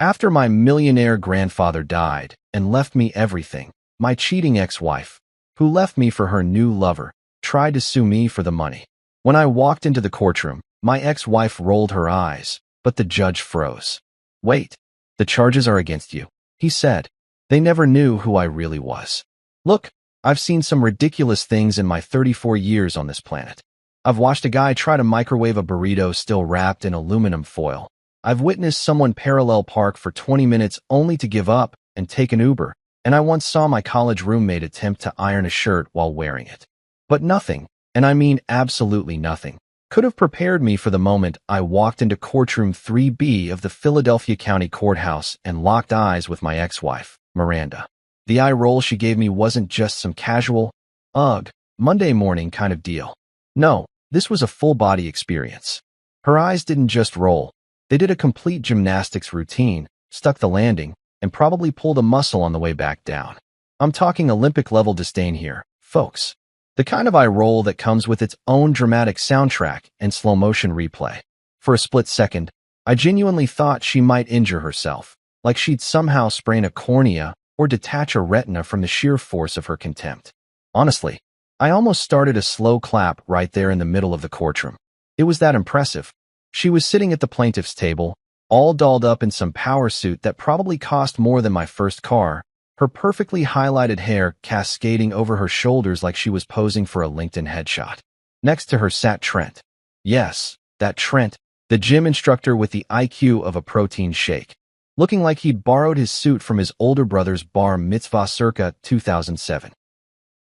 After my millionaire grandfather died and left me everything, my cheating ex-wife, who left me for her new lover, tried to sue me for the money. When I walked into the courtroom, my ex-wife rolled her eyes, but the judge froze. "Wait, the charges are against you," he said. "They never knew who I really was. Look, I've seen some ridiculous things in my 34 years on this planet. I've watched a guy try to microwave a burrito still wrapped in aluminum foil. I've witnessed someone parallel park for 20 minutes only to give up and take an Uber, and I once saw my college roommate attempt to iron a shirt while wearing it. But nothing, and I mean absolutely nothing, could have prepared me for the moment I walked into Courtroom 3B of the Philadelphia County Courthouse and locked eyes with my ex-wife, Miranda. The eye roll she gave me wasn't just some casual, ugh, Monday morning kind of deal. No, this was a full-body experience. Her eyes didn't just roll. They did a complete gymnastics routine, stuck the landing, and probably pulled a muscle on the way back down. I'm talking Olympic-level disdain here, folks. The kind of eye roll that comes with its own dramatic soundtrack and slow-motion replay. For a split second, I genuinely thought she might injure herself, like she'd somehow sprain a cornea or detach a retina from the sheer force of her contempt. Honestly, I almost started a slow clap right there in the middle of the courtroom. It was that impressive. She was sitting at the plaintiff's table, all dolled up in some power suit that probably cost more than my first car, her perfectly highlighted hair cascading over her shoulders like she was posing for a LinkedIn headshot. Next to her sat Trent. Yes, that Trent, the gym instructor with the IQ of a protein shake, looking like he'd borrowed his suit from his older brother's bar mitzvah circa 2007.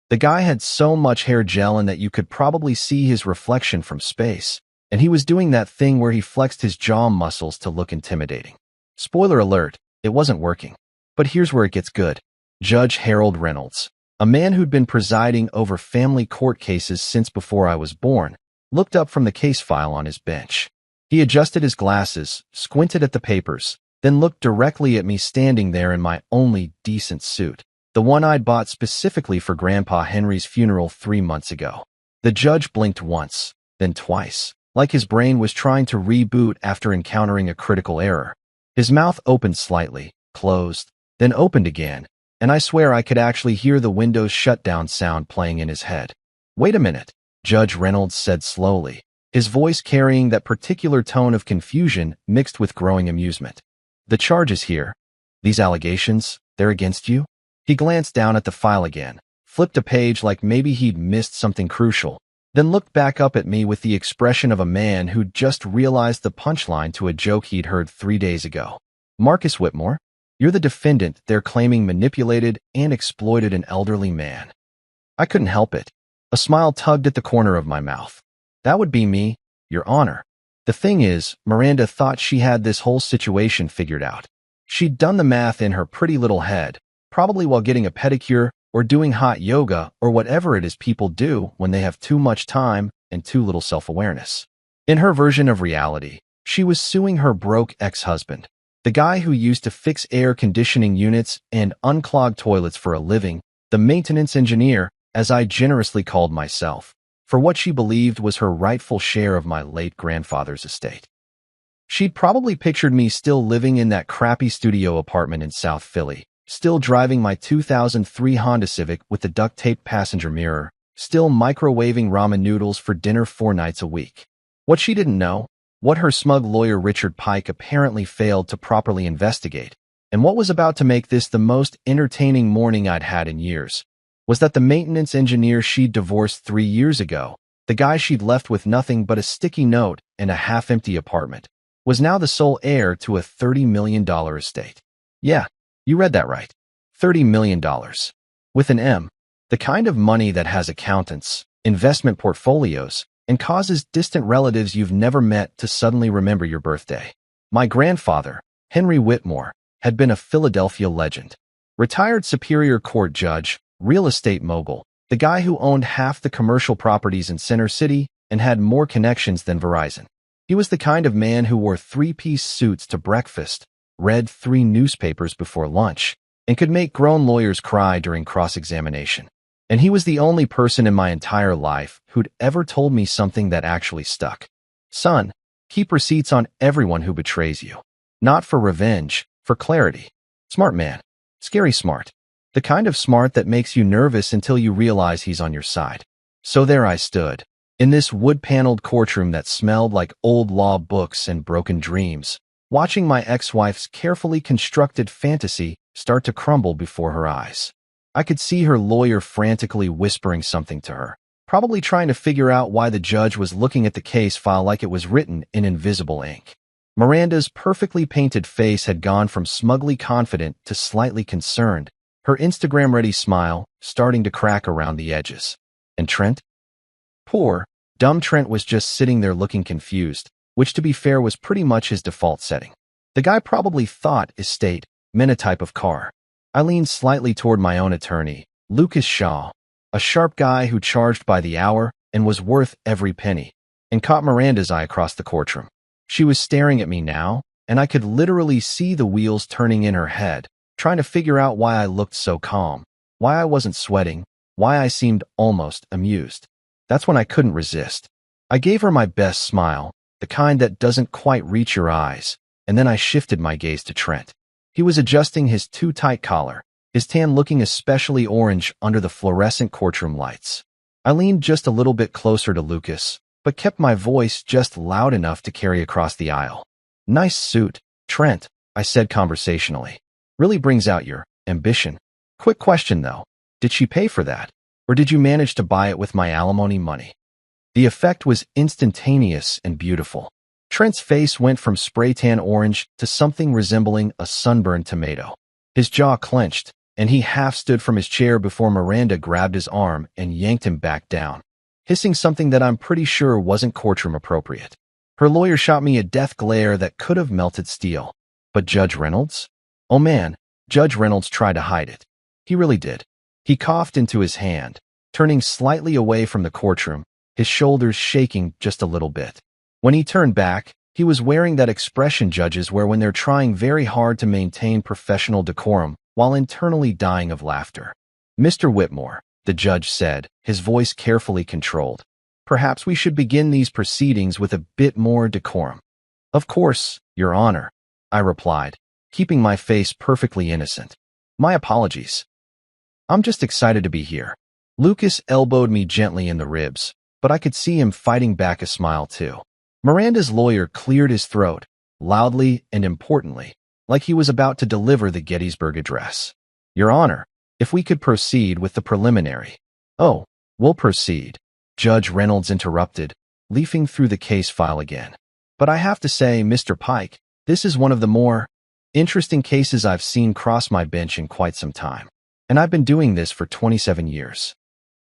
The guy had so much hair gel in that you could probably see his reflection from space, and he was doing that thing where he flexed his jaw muscles to look intimidating. Spoiler alert, it wasn't working. But here's where it gets good. Judge Harold Reynolds, a man who'd been presiding over family court cases since before I was born, looked up from the case file on his bench. He adjusted his glasses, squinted at the papers, then looked directly at me standing there in my only decent suit, the one I'd bought specifically for Grandpa Henry's funeral 3 months ago. The judge blinked once, then twice, like his brain was trying to reboot after encountering a critical error. His mouth opened slightly, closed, then opened again, and I swear I could actually hear the Windows shutdown sound playing in his head. "Wait a minute," Judge Reynolds said slowly, his voice carrying that particular tone of confusion mixed with growing amusement. "The charges here, these allegations, they're against you?" He glanced down at the file again, flipped a page like maybe he'd missed something crucial, then looked back up at me with the expression of a man who'd just realized the punchline to a joke he'd heard 3 days ago. "Marcus Whitmore, you're the defendant they're claiming manipulated and exploited an elderly man." I couldn't help it. A smile tugged at the corner of my mouth. "That would be me, Your Honor. The thing is, Miranda thought she had this whole situation figured out. She'd done the math in her pretty little head, probably while getting a pedicure or doing hot yoga or whatever it is people do when they have too much time and too little self-awareness. In her version of reality, she was suing her broke ex-husband, the guy who used to fix air conditioning units and unclog toilets for a living, the maintenance engineer, as I generously called myself, for what she believed was her rightful share of my late grandfather's estate. She'd probably pictured me still living in that crappy studio apartment in South Philly, still driving my 2003 Honda Civic with the duct-taped passenger mirror, still microwaving ramen noodles for dinner 4 nights a week. What she didn't know, what her smug lawyer Richard Pike apparently failed to properly investigate, and what was about to make this the most entertaining morning I'd had in years, was that the maintenance engineer she'd divorced 3 years ago, the guy she'd left with nothing but a sticky note and a half-empty apartment, was now the sole heir to a $30 million estate. Yeah, you read that right. $30 million. With an M. The kind of money that has accountants, investment portfolios, and causes distant relatives you've never met to suddenly remember your birthday. My grandfather, Henry Whitmore, had been a Philadelphia legend. Retired Superior Court judge, real estate mogul, the guy who owned half the commercial properties in Center City and had more connections than Verizon. He was the kind of man who wore 3-piece suits to breakfast, read 3 newspapers before lunch, and could make grown lawyers cry during cross-examination. And he was the only person in my entire life who'd ever told me something that actually stuck. "Son, keep receipts on everyone who betrays you. Not for revenge, For clarity. Smart man. Scary smart. The kind of smart that makes you nervous until you realize he's on your side. So there I stood, in this wood-paneled courtroom that smelled like old law books and broken dreams, watching my ex-wife's carefully constructed fantasy start to crumble before her eyes. I could see her lawyer frantically whispering something to her, probably trying to figure out why the judge was looking at the case file like it was written in invisible ink. Miranda's perfectly painted face had gone from smugly confident to slightly concerned, her Instagram-ready smile starting to crack around the edges. And Trent? Poor, dumb Trent was just sitting there looking confused, which to be fair was pretty much his default setting. The guy probably thought estate meant a type of car. I leaned slightly toward my own attorney, Lucas Shaw, a sharp guy who charged by the hour and was worth every penny, and caught Miranda's eye across the courtroom. She was staring at me now, and I could literally see the wheels turning in her head, trying to figure out why I looked so calm, why I wasn't sweating, why I seemed almost amused. That's when I couldn't resist. I gave her my best smile, the kind that doesn't quite reach your eyes, and then I shifted my gaze to Trent. He was adjusting his too-tight collar, his tan looking especially orange under the fluorescent courtroom lights. I leaned just a little bit closer to Lucas, but kept my voice just loud enough to carry across the aisle. Nice suit, Trent, I said conversationally. Really brings out your ambition. Quick question though, did she pay for that? Or did you manage to buy it with my alimony money? The effect was instantaneous and beautiful. Trent's face went from spray tan orange to something resembling a sunburned tomato. His jaw clenched, and he half stood from his chair before Miranda grabbed his arm and yanked him back down, hissing something that I'm pretty sure wasn't courtroom appropriate. Her lawyer shot me a death glare that could have melted steel. But Judge Reynolds? Oh man, Judge Reynolds tried to hide it. He really did. He coughed into his hand, turning slightly away from the courtroom, his shoulders shaking just a little bit. When he turned back, he was wearing that expression judges wear when they're trying very hard to maintain professional decorum while internally dying of laughter. Mr. Whitmore, the judge said, his voice carefully controlled. Perhaps we should begin these proceedings with a bit more decorum. Of course, Your Honor, I replied, keeping my face perfectly innocent. My apologies. I'm just excited to be here. Lucas elbowed me gently in the ribs, but I could see him fighting back a smile too. Miranda's lawyer cleared his throat, loudly and importantly, like he was about to deliver the Gettysburg Address. Your Honor, if we could proceed with the preliminary. Oh, we'll proceed, Judge Reynolds interrupted, leafing through the case file again. But I have to say, Mr. Pike, this is one of the more interesting cases I've seen cross my bench in quite some time. And I've been doing this for 27 years.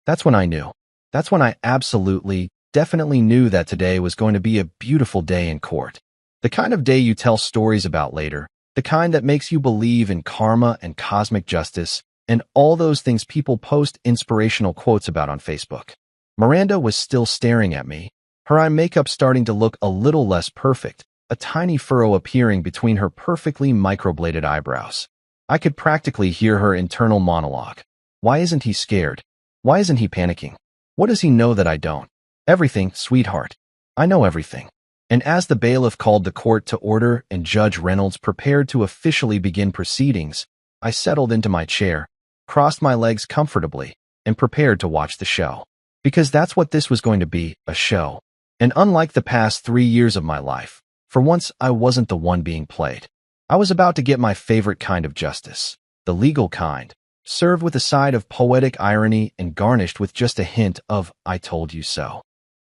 That's when I knew. That's when I absolutely, definitely knew that today was going to be a beautiful day in court. The kind of day you tell stories about later, the kind that makes you believe in karma and cosmic justice, and all those things people post inspirational quotes about on Facebook. Miranda was still staring at me, her eye makeup starting to look a little less perfect, a tiny furrow appearing between her perfectly microbladed eyebrows. I could practically hear her internal monologue. Why isn't he scared? Why isn't he panicking? What does he know that I don't? Everything, sweetheart. I know everything. And as the bailiff called the court to order and Judge Reynolds prepared to officially begin proceedings, I settled into my chair, crossed my legs comfortably, and prepared to watch the show. Because that's what this was going to be, a show. And unlike the past 3 years of my life, for once I wasn't the one being played. I was about to get my favorite kind of justice, the legal kind, served with a side of poetic irony and garnished with just a hint of, I told you so.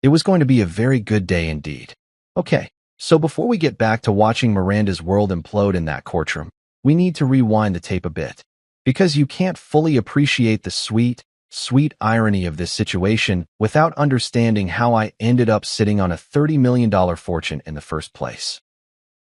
It was going to be a very good day indeed. Okay, so before we get back to watching Miranda's world implode in that courtroom, we need to rewind the tape a bit. Because you can't fully appreciate the sweet, sweet irony of this situation without understanding how I ended up sitting on a $30 million fortune in the first place.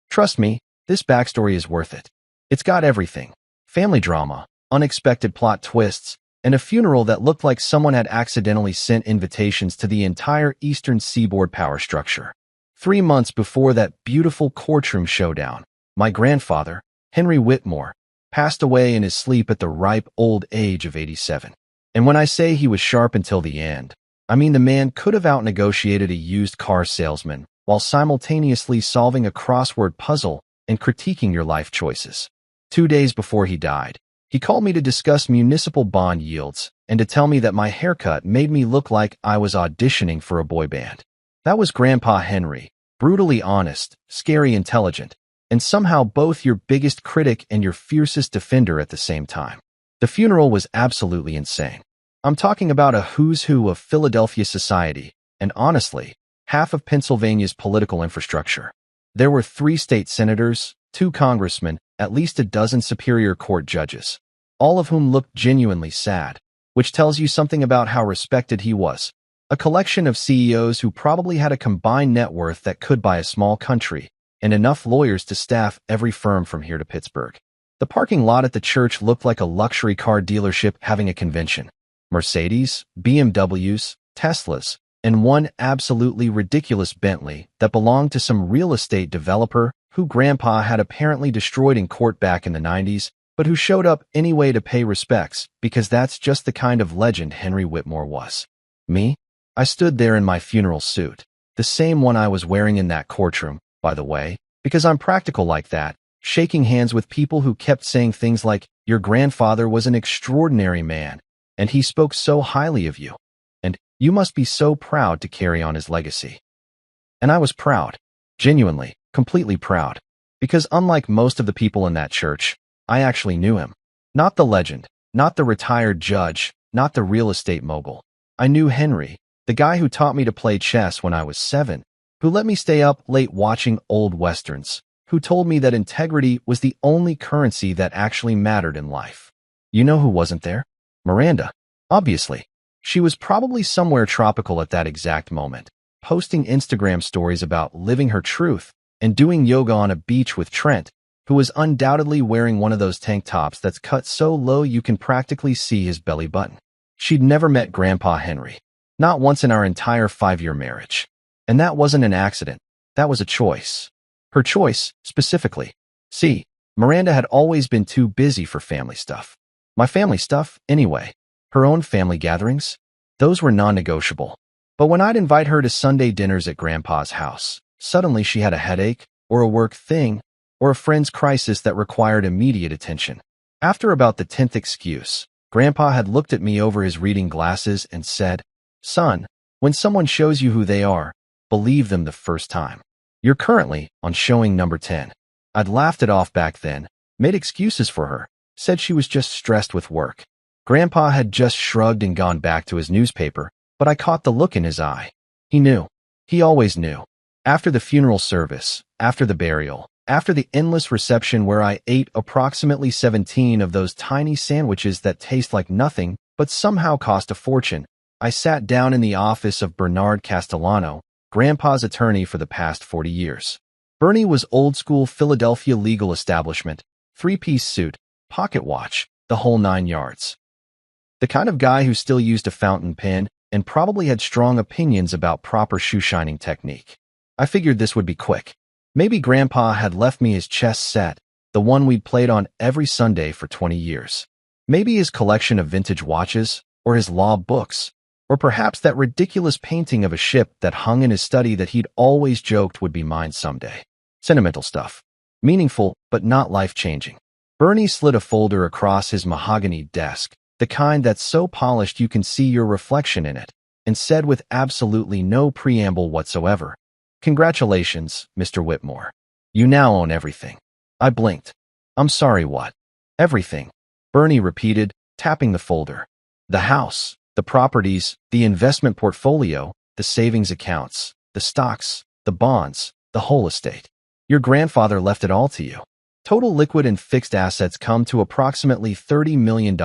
Trust me, this backstory is worth it. It's got everything. Family drama, unexpected plot twists, and a funeral that looked like someone had accidentally sent invitations to the entire Eastern Seaboard power structure. 3 months before that beautiful courtroom showdown, my grandfather, Henry Whitmore, passed away in his sleep at the ripe old age of 87. And when I say he was sharp until the end, I mean the man could have out-negotiated a used car salesman while simultaneously solving a crossword puzzle and critiquing your life choices. 2 days before he died, he called me to discuss municipal bond yields and to tell me that my haircut made me look like I was auditioning for a boy band. That was Grandpa Henry, brutally honest, scary intelligent, and somehow both your biggest critic and your fiercest defender at the same time. The funeral was absolutely insane. I'm talking about a who's who of Philadelphia society, and honestly, half of Pennsylvania's political infrastructure. There were 3 state senators, 2 congressmen, at least a dozen Superior Court judges, all of whom looked genuinely sad, which tells you something about how respected he was. A collection of CEOs who probably had a combined net worth that could buy a small country, and enough lawyers to staff every firm from here to Pittsburgh. The parking lot at the church looked like a luxury car dealership having a convention. Mercedes, BMWs, Teslas, and one absolutely ridiculous Bentley that belonged to some real estate developer who Grandpa had apparently destroyed in court back in the 90s, but who showed up anyway to pay respects because that's just the kind of legend Henry Whitmore was. Me? I stood there in my funeral suit, the same one I was wearing in that courtroom, by the way, because I'm practical like that, shaking hands with people who kept saying things like, "Your grandfather was an extraordinary man, and he spoke so highly of you, and you must be so proud to carry on his legacy." And I was proud, genuinely, completely proud, because unlike most of the people in that church, I actually knew him. Not the legend, not the retired judge, not the real estate mogul. I knew Henry, the guy who taught me to play chess when I was 7, who let me stay up late watching old westerns, who told me that integrity was the only currency that actually mattered in life. You know who wasn't there? Miranda. Obviously. She was probably somewhere tropical at that exact moment, posting Instagram stories about living her truth and doing yoga on a beach with Trent, who was undoubtedly wearing one of those tank tops that's cut so low you can practically see his belly button. She'd never met Grandpa Henry. Not once in our entire 5-year marriage. And that wasn't an accident. That was a choice. Her choice, specifically. See, Miranda had always been too busy for family stuff. My family stuff, anyway. Her own family gatherings? Those were non-negotiable. But when I'd invite her to Sunday dinners at Grandpa's house, suddenly she had a headache, or a work thing, or a friend's crisis that required immediate attention. After about the 10th excuse, Grandpa had looked at me over his reading glasses and said, "Son, when someone shows you who they are, believe them the first time. You're currently on showing number 10. I'd laughed it off back then, made excuses for her, said she was just stressed with work. Grandpa had just shrugged and gone back to his newspaper, but I caught the look in his eye. He knew. He always knew. After the funeral service, after the burial, after the endless reception where I ate approximately 17 of those tiny sandwiches that taste like nothing but somehow cost a fortune, I sat down in the office of Bernard Castellano, Grandpa's attorney for the past 40 years. Bernie was old-school Philadelphia legal establishment, 3-piece suit, pocket watch, the whole 9 yards. The kind of guy who still used a fountain pen and probably had strong opinions about proper shoe-shining technique. I figured this would be quick. Maybe Grandpa had left me his chess set, the one we'd played on every Sunday for 20 years. Maybe his collection of vintage watches, or his law books, or perhaps that ridiculous painting of a ship that hung in his study that he'd always joked would be mine someday. Sentimental stuff. Meaningful, but not life-changing. Bernie slid a folder across his mahogany desk, the kind that's so polished you can see your reflection in it, and said with absolutely no preamble whatsoever, "Congratulations, Mr. Whitmore. You now own everything." I blinked. "I'm sorry, what?" "Everything," Bernie repeated, tapping the folder. "The house, the properties, the investment portfolio, the savings accounts, the stocks, the bonds, the whole estate. Your grandfather left it all to you. Total liquid and fixed assets come to approximately $30 million,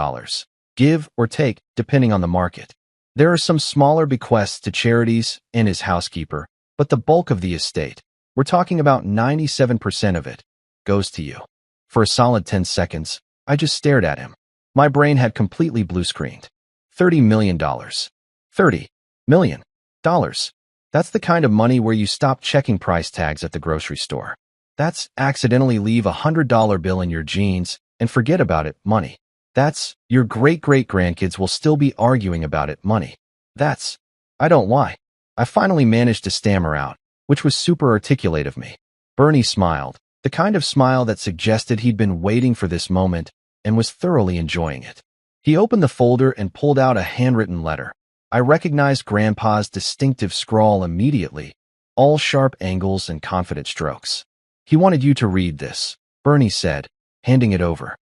give or take, depending on the market. There are some smaller bequests to charities and his housekeeper, but the bulk of the estate, we're talking about 97% of it, goes to you." For a solid 10 seconds, I just stared at him. My brain had completely blue-screened. $30 million. $30 million. That's the kind of money where you stop checking price tags at the grocery store. That's accidentally leave a $100 bill in your jeans and forget about it money. That's your great-great-grandkids will still be arguing about it money. That's, I don't lie. I finally managed to stammer out, which was super articulate of me. Bernie smiled, the kind of smile that suggested he'd been waiting for this moment and was thoroughly enjoying it. He opened the folder and pulled out a handwritten letter. I recognized Grandpa's distinctive scrawl immediately, all sharp angles and confident strokes. "He wanted you to read this," Bernie said, handing it over.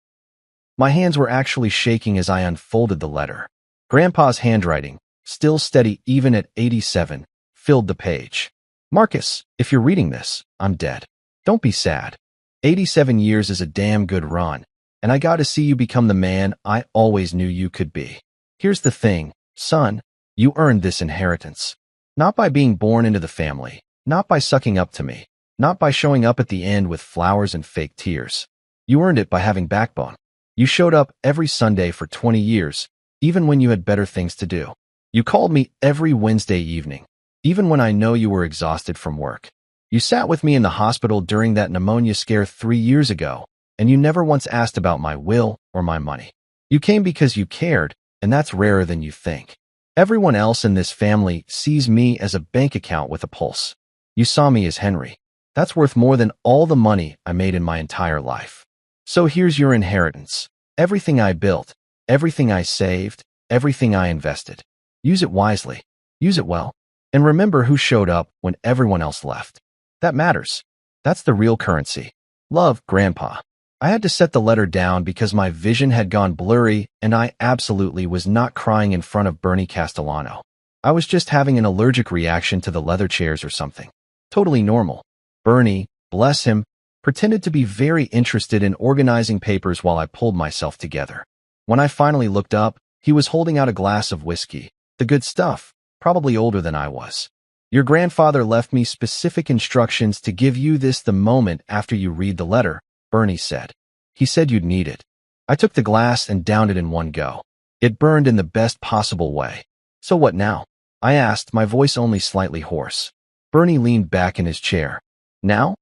My hands were actually shaking as I unfolded the letter. Grandpa's handwriting, still steady even at 87, filled the page. "Marcus, if you're reading this, I'm dead. Don't be sad. 87 years is a damn good run, and I got to see you become the man I always knew you could be. Here's the thing, son, you earned this inheritance. Not by being born into the family, not by sucking up to me, not by showing up at the end with flowers and fake tears. You earned it by having backbone. You showed up every Sunday for 20 years, even when you had better things to do. You called me every Wednesday evening, even when I know you were exhausted from work. You sat with me in the hospital during that pneumonia scare 3 years ago, and you never once asked about my will or my money. You came because you cared, and that's rarer than you think. Everyone else in this family sees me as a bank account with a pulse. You saw me as Henry. That's worth more than all the money I made in my entire life. So here's your inheritance. Everything I built, everything I saved, everything I invested. Use it wisely. Use it well. And remember who showed up when everyone else left. That matters. That's the real currency. Love, Grandpa." I had to set the letter down because my vision had gone blurry and I absolutely was not crying in front of Bernie Castellano. I was just having an allergic reaction to the leather chairs or something. Totally normal. Bernie, bless him, pretended to be very interested in organizing papers while I pulled myself together. When I finally looked up, he was holding out a glass of whiskey. The good stuff, probably older than I was. "Your grandfather left me specific instructions to give you this the moment after you read the letter," Bernie said. "He said you'd need it." I took the glass and downed it in one go. It burned in the best possible way. "So what now?" I asked, my voice only slightly hoarse. Bernie leaned back in his chair. "Now?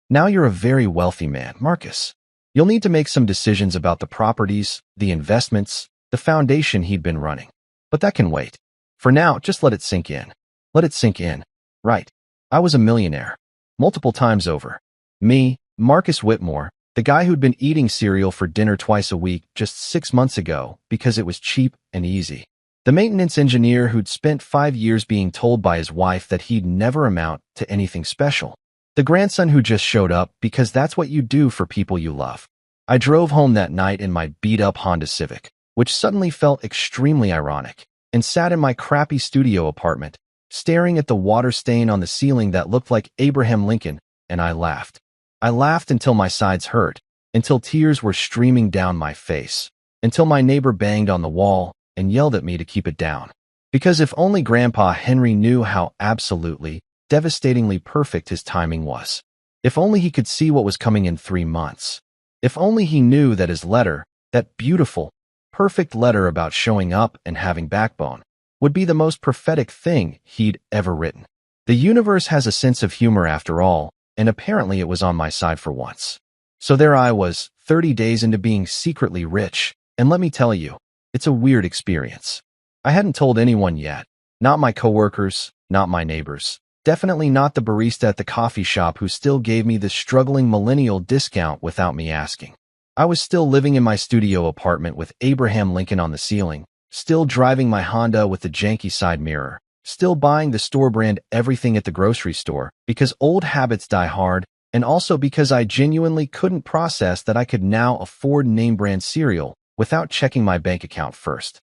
Now you're a very wealthy man, Marcus. You'll need to make some decisions about the properties, the investments, the foundation he'd been running. But that can wait. For now, just let it sink in. Let it sink in. Right. I was a millionaire. Multiple times over. Me, Marcus Whitmore, the guy who'd been eating cereal for dinner twice a week just 6 months ago because it was cheap and easy. The maintenance engineer who'd spent 5 years being told by his wife that he'd never amount to anything special. The grandson who just showed up because that's what you do for people you love. I drove home that night in my beat-up Honda Civic, which suddenly felt extremely ironic, and sat in my crappy studio apartment, staring at the water stain on the ceiling that looked like Abraham Lincoln, and I laughed. I laughed until my sides hurt, until tears were streaming down my face, until my neighbor banged on the wall and yelled at me to keep it down. Because if only Grandpa Henry knew how absolutely, devastatingly perfect his timing was. If only he could see what was coming in 3 months. If only he knew that his letter, that beautiful, perfect letter about showing up and having backbone, would be the most prophetic thing he'd ever written. The universe has a sense of humor after all, and apparently it was on my side for once. So there I was, 30 days into being secretly rich, and let me tell you, it's a weird experience. I hadn't told anyone yet, not my coworkers, not my neighbors, definitely not the barista at the coffee shop who still gave me the struggling millennial discount without me asking. I was still living in my studio apartment with Abraham Lincoln on the ceiling, still driving my Honda with the janky side mirror, still buying the store brand everything at the grocery store because old habits die hard, and also because I genuinely couldn't process that I could now afford name brand cereal without checking my bank account first.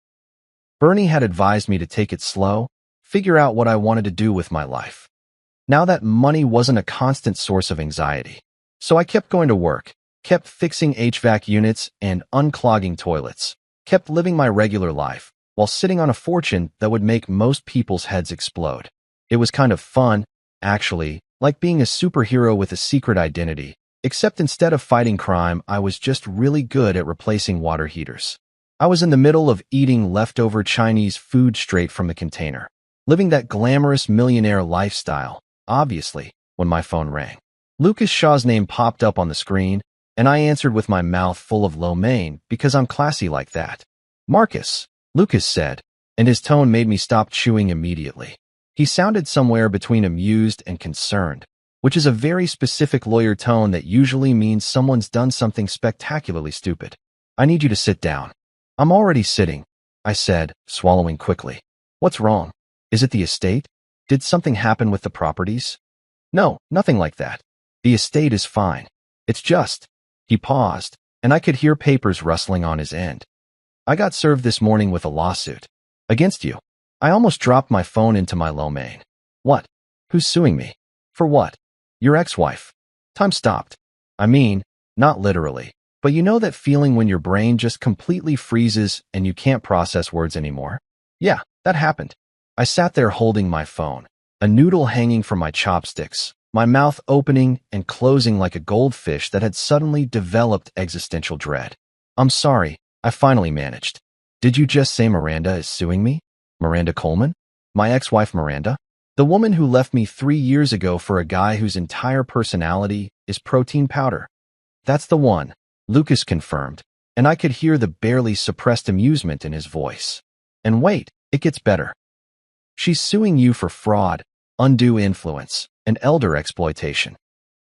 Bernie had advised me to take it slow, figure out what I wanted to do with my life. Now that money wasn't a constant source of anxiety. So I kept going to work, kept fixing HVAC units and unclogging toilets, kept living my regular life, while sitting on a fortune that would make most people's heads explode. It was kind of fun, actually, like being a superhero with a secret identity, except instead of fighting crime, I was just really good at replacing water heaters. I was in the middle of eating leftover Chinese food straight from the container, living that glamorous millionaire lifestyle, obviously, when my phone rang. Lucas Shaw's name popped up on the screen, and I answered with my mouth full of lo mein because I'm classy like that. "Marcus," Lucas said, and his tone made me stop chewing immediately. He sounded somewhere between amused and concerned. which is a very specific lawyer tone that usually means someone's done something spectacularly stupid. I need you to sit down. I'm already sitting, I said, swallowing quickly. What's wrong? Is it the estate? Did something happen with the properties? No, nothing like that. The estate is fine. It's just... He paused, and I could hear papers rustling on his end. I got served this morning with a lawsuit. Against you. I almost dropped my phone into my lo mein. What? Who's suing me? For what? Your ex-wife. Time stopped. I mean, not literally, but you know that feeling when your brain just completely freezes and you can't process words anymore? Yeah, that happened. I sat there holding my phone, a noodle hanging from my chopsticks, my mouth opening and closing like a goldfish that had suddenly developed existential dread. I'm sorry, I finally managed. Did you just say Miranda is suing me? Miranda Coleman? My ex-wife Miranda? The woman who left me 3 years ago for a guy whose entire personality is protein powder. That's the one, Lucas confirmed, and I could hear the barely suppressed amusement in his voice. And wait, it gets better. She's suing you for fraud, undue influence, and elder exploitation.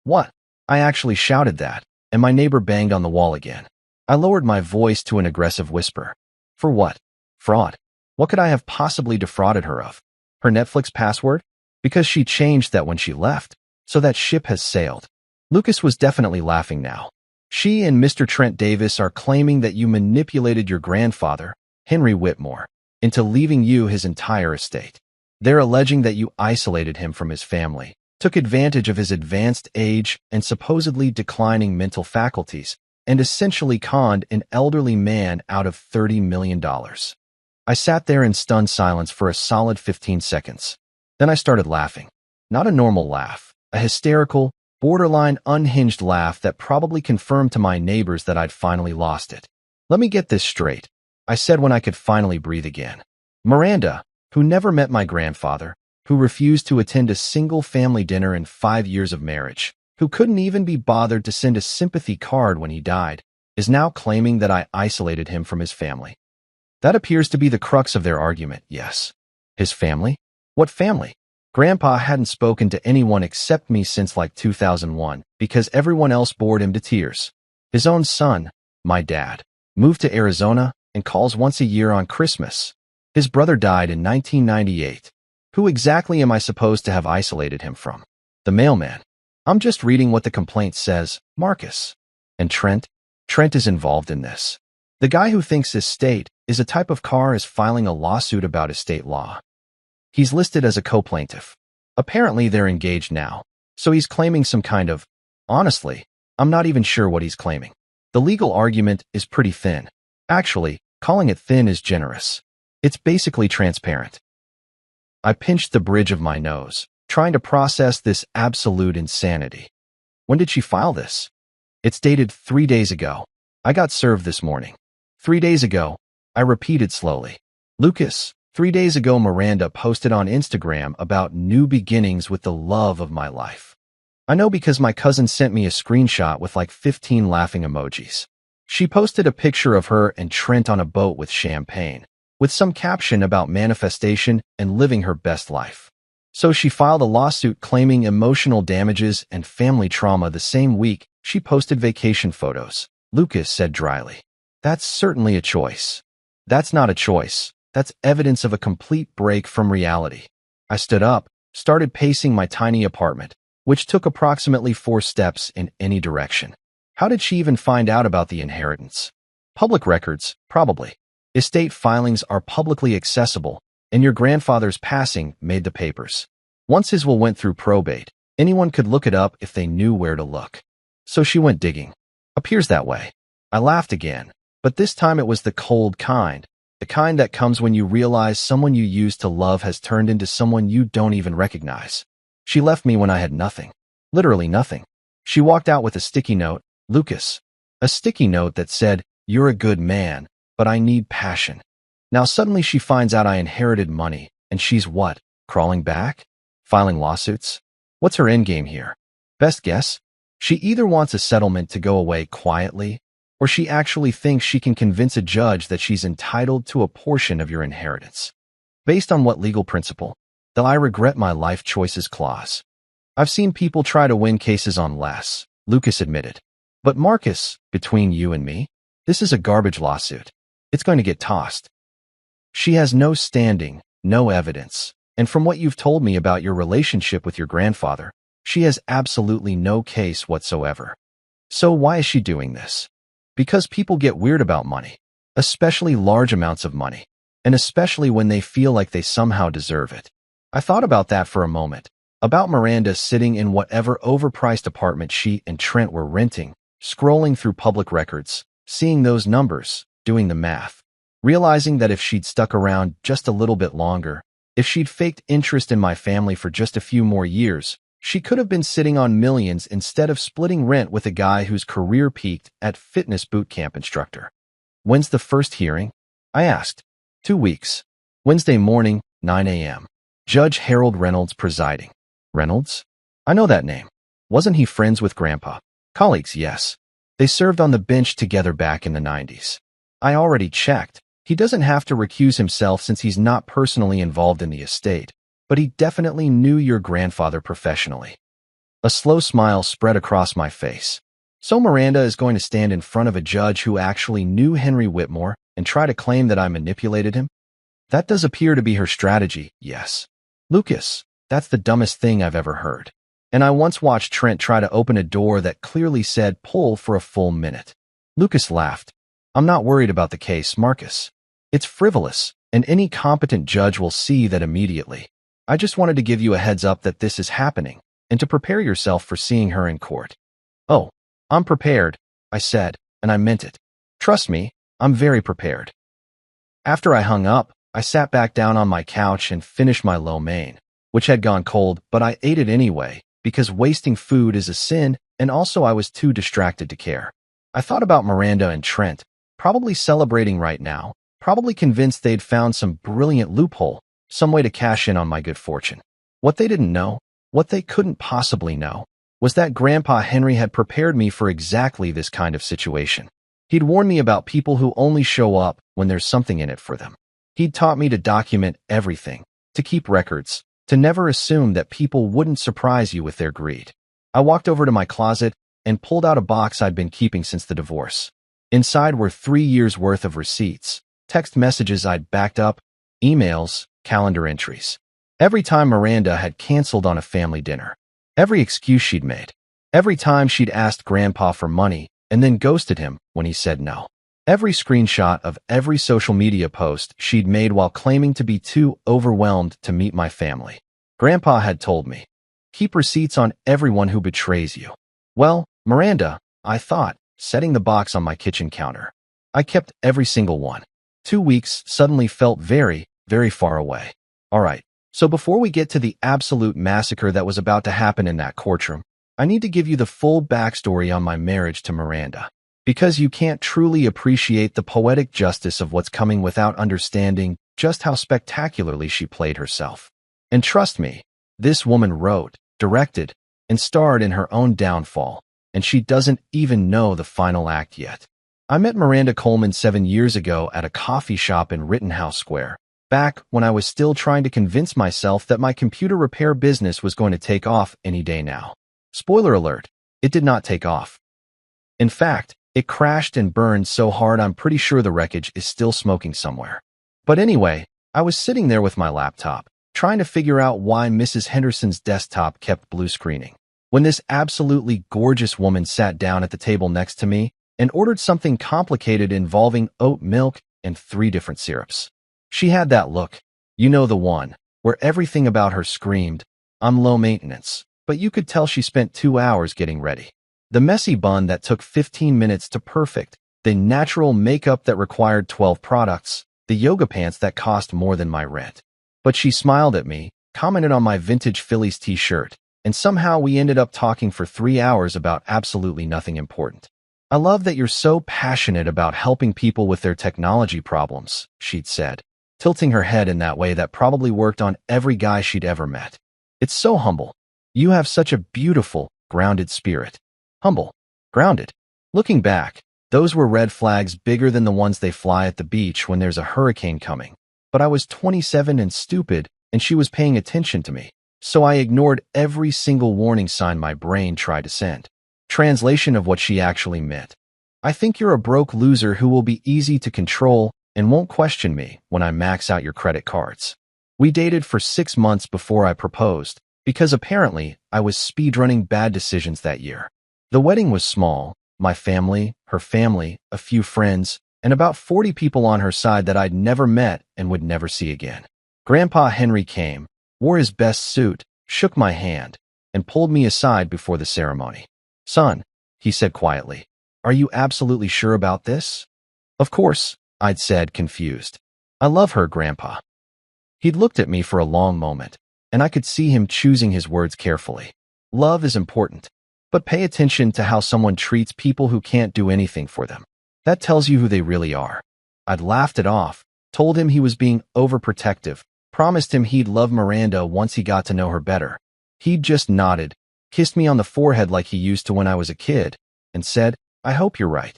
What? I actually shouted that, and my neighbor banged on the wall again. I lowered my voice to an aggressive whisper. For what? Fraud. What could I have possibly defrauded her of? Her Netflix password? Because she changed that when she left, so that ship has sailed. Lucas was definitely laughing now. She and Mr. Trent Davis are claiming that you manipulated your grandfather, Henry Whitmore, into leaving you his entire estate. They're alleging that you isolated him from his family, took advantage of his advanced age and supposedly declining mental faculties, and essentially conned an elderly man out of $30 million. I sat there in stunned silence for a solid 15 seconds. Then I started laughing. Not a normal laugh, a hysterical, borderline unhinged laugh that probably confirmed to my neighbors that I'd finally lost it. Let me get this straight, I said when I could finally breathe again. Miranda, who never met my grandfather, who refused to attend a single family dinner in 5 years of marriage, who couldn't even be bothered to send a sympathy card when he died, is now claiming that I isolated him from his family. That appears to be the crux of their argument, yes. His family? What family? Grandpa hadn't spoken to anyone except me since like 2001 because everyone else bored him to tears. His own son, my dad, moved to Arizona and calls once a year on Christmas. His brother died in 1998. Who exactly am I supposed to have isolated him from? The mailman. I'm just reading what the complaint says, Marcus. And Trent? Trent is involved in this. The guy who thinks estate is a type of car is filing a lawsuit about estate law. He's listed as a co-plaintiff. Apparently they're engaged now, so he's claiming some kind of... Honestly, I'm not even sure what he's claiming. The legal argument is pretty thin. Actually, calling it thin is generous. It's basically transparent. I pinched the bridge of my nose, trying to process this absolute insanity. When did she file this? It's dated 3 days ago. I got served this morning. 3 days ago, I repeated slowly. Lucas, 3 days ago Miranda posted on Instagram about new beginnings with the love of my life. I know because my cousin sent me a screenshot with like 15 laughing emojis. She posted a picture of her and Trent on a boat with champagne, with some caption about manifestation and living her best life. So she filed a lawsuit claiming emotional damages and family trauma the same week she posted vacation photos, Lucas said dryly. That's certainly a choice. That's not a choice. That's evidence of a complete break from reality. I stood up, started pacing my tiny apartment, which took approximately 4 steps in any direction. How did she even find out about the inheritance? Public records, probably. Estate filings are publicly accessible, and your grandfather's passing made the papers. Once his will went through probate, anyone could look it up if they knew where to look. So she went digging. Appears that way. I laughed again, but this time it was the cold kind. The kind that comes when you realize someone you used to love has turned into someone you don't even recognize. She left me when I had nothing. Literally nothing. She walked out with a sticky note, Lucas. A sticky note that said, "You're a good man, but I need passion." Now suddenly she finds out I inherited money, and she's what? Crawling back? Filing lawsuits? What's her endgame here? Best guess? She either wants a settlement to go away quietly, or she actually thinks she can convince a judge that she's entitled to a portion of your inheritance. Based on what legal principle? The I regret my life choices clause. I've seen people try to win cases on less, Lucas admitted. But Marcus, between you and me, this is a garbage lawsuit. It's going to get tossed. She has no standing, no evidence, and from what you've told me about your relationship with your grandfather, she has absolutely no case whatsoever. So why is she doing this? Because people get weird about money, especially large amounts of money, and especially when they feel like they somehow deserve it. I thought about that for a moment, about Miranda sitting in whatever overpriced apartment she and Trent were renting, scrolling through public records, seeing those numbers, doing the math, realizing that if she'd stuck around just a little bit longer, if she'd faked interest in my family for just a few more years, she could have been sitting on millions instead of splitting rent with a guy whose career peaked at fitness boot camp instructor. When's the first hearing? I asked. 2 weeks. Wednesday morning, 9 a.m. Judge Harold Reynolds presiding. Reynolds? I know that name. Wasn't he friends with Grandpa? Colleagues, yes. They served on the bench together back in the 90s. I already checked. He doesn't have to recuse himself since he's not personally involved in the estate, but he definitely knew your grandfather professionally. A slow smile spread across my face. So Miranda is going to stand in front of a judge who actually knew Henry Whitmore and try to claim that I manipulated him? That does appear to be her strategy, yes. Lucas, that's the dumbest thing I've ever heard. And I once watched Trent try to open a door that clearly said pull for a full minute. Lucas laughed. I'm not worried about the case, Marcus. It's frivolous, and any competent judge will see that immediately. I just wanted to give you a heads up that this is happening, and to prepare yourself for seeing her in court. Oh, I'm prepared, I said, and I meant it. Trust me, I'm very prepared. After I hung up, I sat back down on my couch and finished my lo mein, which had gone cold, but I ate it anyway, because wasting food is a sin, and also I was too distracted to care. I thought about Miranda and Trent, probably celebrating right now, probably convinced they'd found some brilliant loophole, some way to cash in on my good fortune. What they didn't know, what they couldn't possibly know, was that Grandpa Henry had prepared me for exactly this kind of situation. He'd warned me about people who only show up when there's something in it for them. He'd taught me to document everything, to keep records, to never assume that people wouldn't surprise you with their greed. I walked over to my closet and pulled out a box I'd been keeping since the divorce. Inside were 3 years' worth of receipts, text messages I'd backed up, emails, calendar entries. Every time Miranda had canceled on a family dinner, every excuse she'd made, every time she'd asked Grandpa for money and then ghosted him when he said no, every screenshot of every social media post she'd made while claiming to be too overwhelmed to meet my family. Grandpa had told me, keep receipts on everyone who betrays you. Well, Miranda, I thought, setting the box on my kitchen counter. I kept every single one. 2 weeks suddenly felt very, very far away. All right, so before we get to the absolute massacre that was about to happen in that courtroom, I need to give you the full backstory on my marriage to Miranda, because you can't truly appreciate the poetic justice of what's coming without understanding just how spectacularly she played herself. And trust me, this woman wrote, directed, and starred in her own downfall, and she doesn't even know the final act yet. I met Miranda Coleman 7 years ago at a coffee shop in Rittenhouse Square, back when I was still trying to convince myself that my computer repair business was going to take off any day now. Spoiler alert, it did not take off. In fact, it crashed and burned so hard I'm pretty sure the wreckage is still smoking somewhere. But anyway, I was sitting there with my laptop, trying to figure out why Mrs. Henderson's desktop kept blue screening, when this absolutely gorgeous woman sat down at the table next to me and ordered something complicated involving oat milk and 3 different syrups. She had that look, you know, the one, where everything about her screamed, I'm low maintenance, but you could tell she spent 2 hours getting ready. The messy bun that took 15 minutes to perfect, the natural makeup that required 12 products, the yoga pants that cost more than my rent. But she smiled at me, commented on my vintage Phillies t-shirt, and somehow we ended up talking for 3 hours about absolutely nothing important. I love that you're so passionate about helping people with their technology problems, she'd said, tilting her head in that way that probably worked on every guy she'd ever met. It's so humble. You have such a beautiful, grounded spirit. Humble. Grounded. Looking back, those were red flags bigger than the ones they fly at the beach when there's a hurricane coming. But I was 27 and stupid, and she was paying attention to me. So I ignored every single warning sign my brain tried to send. Translation of what she actually meant. I think you're a broke loser who will be easy to control and won't question me when I max out your credit cards. We dated for 6 months before I proposed, because apparently I was speedrunning bad decisions that year. The wedding was small, my family, her family, a few friends, and about 40 people on her side that I'd never met and would never see again. Grandpa Henry came, wore his best suit, shook my hand, and pulled me aside before the ceremony. "Son," he said quietly, "are you absolutely sure about this?" "Of course," I'd said, confused. "I love her, Grandpa." He'd looked at me for a long moment, and I could see him choosing his words carefully. Love is important, but pay attention to how someone treats people who can't do anything for them. That tells you who they really are. I'd laughed it off, told him he was being overprotective, promised him he'd love Miranda once he got to know her better. He'd just nodded, kissed me on the forehead like he used to when I was a kid, and said, "I hope you're right."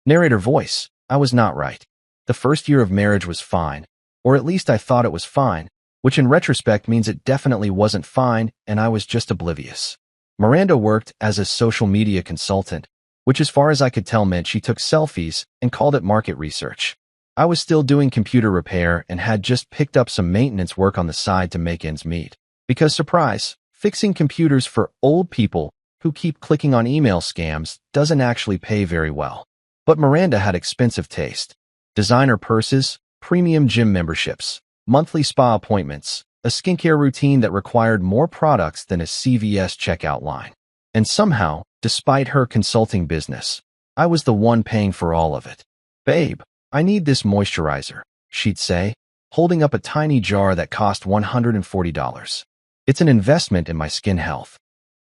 Narrator voice, I was not right. The first year of marriage was fine, or at least I thought it was fine, which in retrospect means it definitely wasn't fine and I was just oblivious. Miranda worked as a social media consultant, which as far as I could tell meant she took selfies and called it market research. I was still doing computer repair and had just picked up some maintenance work on the side to make ends meet. Because surprise, fixing computers for old people who keep clicking on email scams doesn't actually pay very well. But Miranda had expensive taste. Designer purses, premium gym memberships, monthly spa appointments, a skincare routine that required more products than a CVS checkout line. And somehow, despite her consulting business, I was the one paying for all of it. "Babe, I need this moisturizer," she'd say, holding up a tiny jar that cost $140. "It's an investment in my skin health."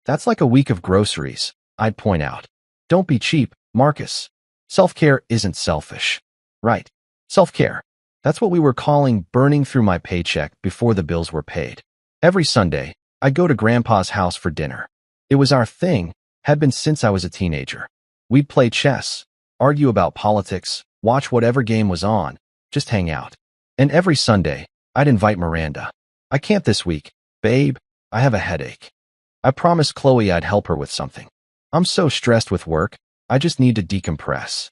"That's like a week of groceries," I'd point out. "Don't be cheap, Marcus. Self-care isn't selfish." Right. Self-care. That's what we were calling burning through my paycheck before the bills were paid. Every Sunday, I'd go to Grandpa's house for dinner. It was our thing, had been since I was a teenager. We'd play chess, argue about politics, watch whatever game was on, just hang out. And every Sunday, I'd invite Miranda. "I can't this week, babe. I have a headache." I promised Chloe I'd help her with something. "I'm so stressed with work, I just need to decompress."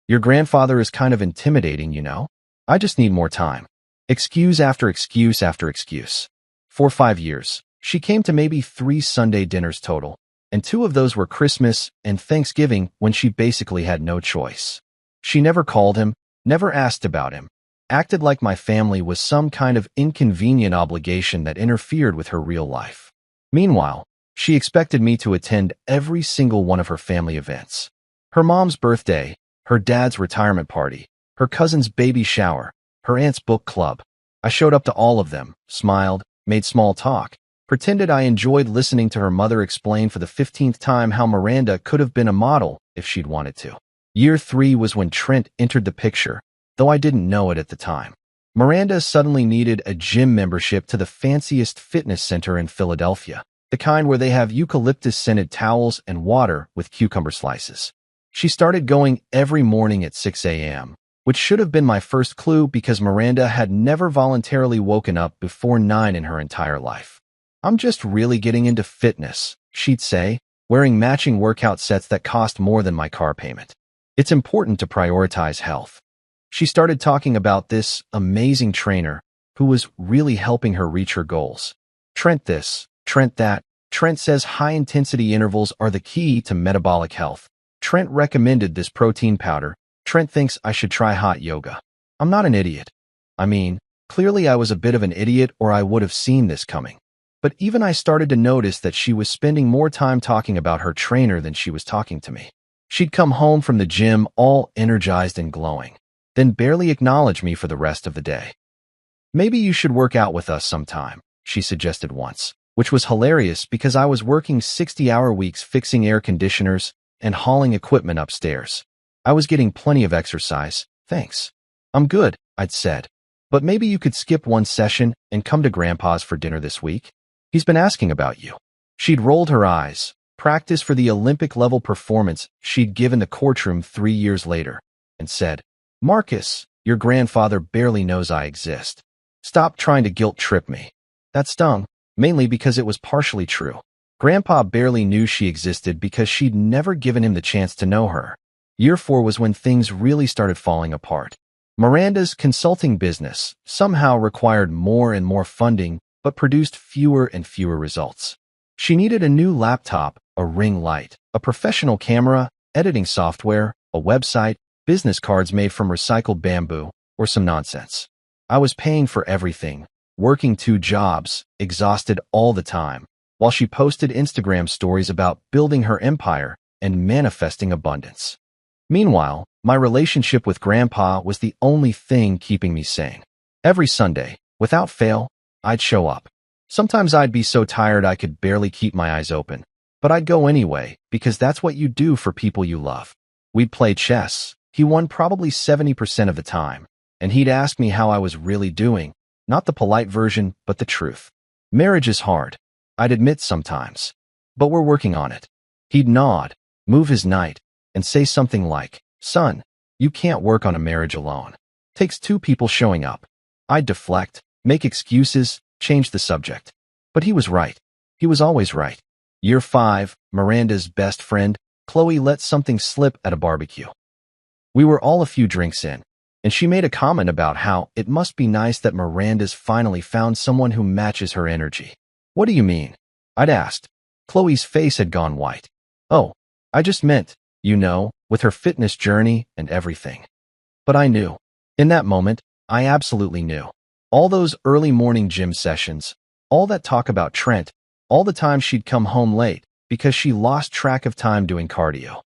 "Your grandfather is kind of intimidating, you know? I just need more time." Excuse after excuse after excuse. For 5 years, she came to maybe 3 Sunday dinners total, and 2 of those were Christmas and Thanksgiving when she basically had no choice. She never called him, never asked about him, acted like my family was some kind of inconvenient obligation that interfered with her real life. Meanwhile, she expected me to attend every single one of her family events. Her mom's birthday, her dad's retirement party, her cousin's baby shower, her aunt's book club. I showed up to all of them, smiled, made small talk, pretended I enjoyed listening to her mother explain for the 15th time how Miranda could have been a model if she'd wanted to. Year 3 was when Trent entered the picture, though I didn't know it at the time. Miranda suddenly needed a gym membership to the fanciest fitness center in Philadelphia, the kind where they have eucalyptus-scented towels and water with cucumber slices. She started going every morning at 6 a.m., which should have been my first clue because Miranda had never voluntarily woken up before 9 in her entire life. "I'm just really getting into fitness," she'd say, wearing matching workout sets that cost more than my car payment. "It's important to prioritize health." She started talking about this amazing trainer who was really helping her reach her goals. "Trent this, Trent that. Trent says high-intensity intervals are the key to metabolic health. Trent recommended this protein powder. Trent thinks I should try hot yoga." I'm not an idiot. I mean, clearly I was a bit of an idiot or I would have seen this coming. But even I started to notice that she was spending more time talking about her trainer than she was talking to me. She'd come home from the gym all energized and glowing, then barely acknowledge me for the rest of the day. "Maybe you should work out with us sometime," she suggested once, which was hilarious because I was working 60-hour weeks fixing air conditioners and hauling equipment upstairs. I was getting plenty of exercise, thanks. "I'm good," I'd said. "But maybe you could skip one session and come to Grandpa's for dinner this week. He's been asking about you." She'd rolled her eyes, practiced for the Olympic-level performance she'd given the Courtroom 3 years later, and said, "Marcus, your grandfather barely knows I exist. Stop trying to guilt-trip me." That stung. mainly because it was partially true. Grandpa barely knew she existed because she'd never given him the chance to know her. Year 4 was when things really started falling apart. Miranda's consulting business somehow required more and more funding but produced fewer and fewer results. She needed a new laptop, a ring light, a professional camera, editing software, a website, business cards made from recycled bamboo, or some nonsense. I was paying for everything, working 2 jobs, exhausted all the time, while she posted Instagram stories about building her empire and manifesting abundance. Meanwhile, my relationship with Grandpa was the only thing keeping me sane. Every Sunday, without fail, I'd show up. Sometimes I'd be so tired I could barely keep my eyes open, but I'd go anyway because that's what you do for people you love. We'd play chess. He won probably 70% of the time, and he'd ask me how I was really doing, not the polite version, but the truth. Marriage is hard, I'd admit sometimes, but we're working on it. He'd nod, move his knight, and say something like, "Son, you can't work on a marriage alone. Takes 2 people showing up." I'd deflect, make excuses, change the subject. But he was right. He was always right. Year 5, Miranda's best friend, Chloe, let something slip at a barbecue. We were all a few drinks in, and she made a comment about how it must be nice that Miranda's finally found someone who matches her energy. "What do you mean?" I'd asked. Chloe's face had gone white. "Oh, I just meant, with her fitness journey and everything." But I knew. In that moment, I absolutely knew. All those early morning gym sessions, all that talk about Trent, all the time she'd come home late because she lost track of time doing cardio.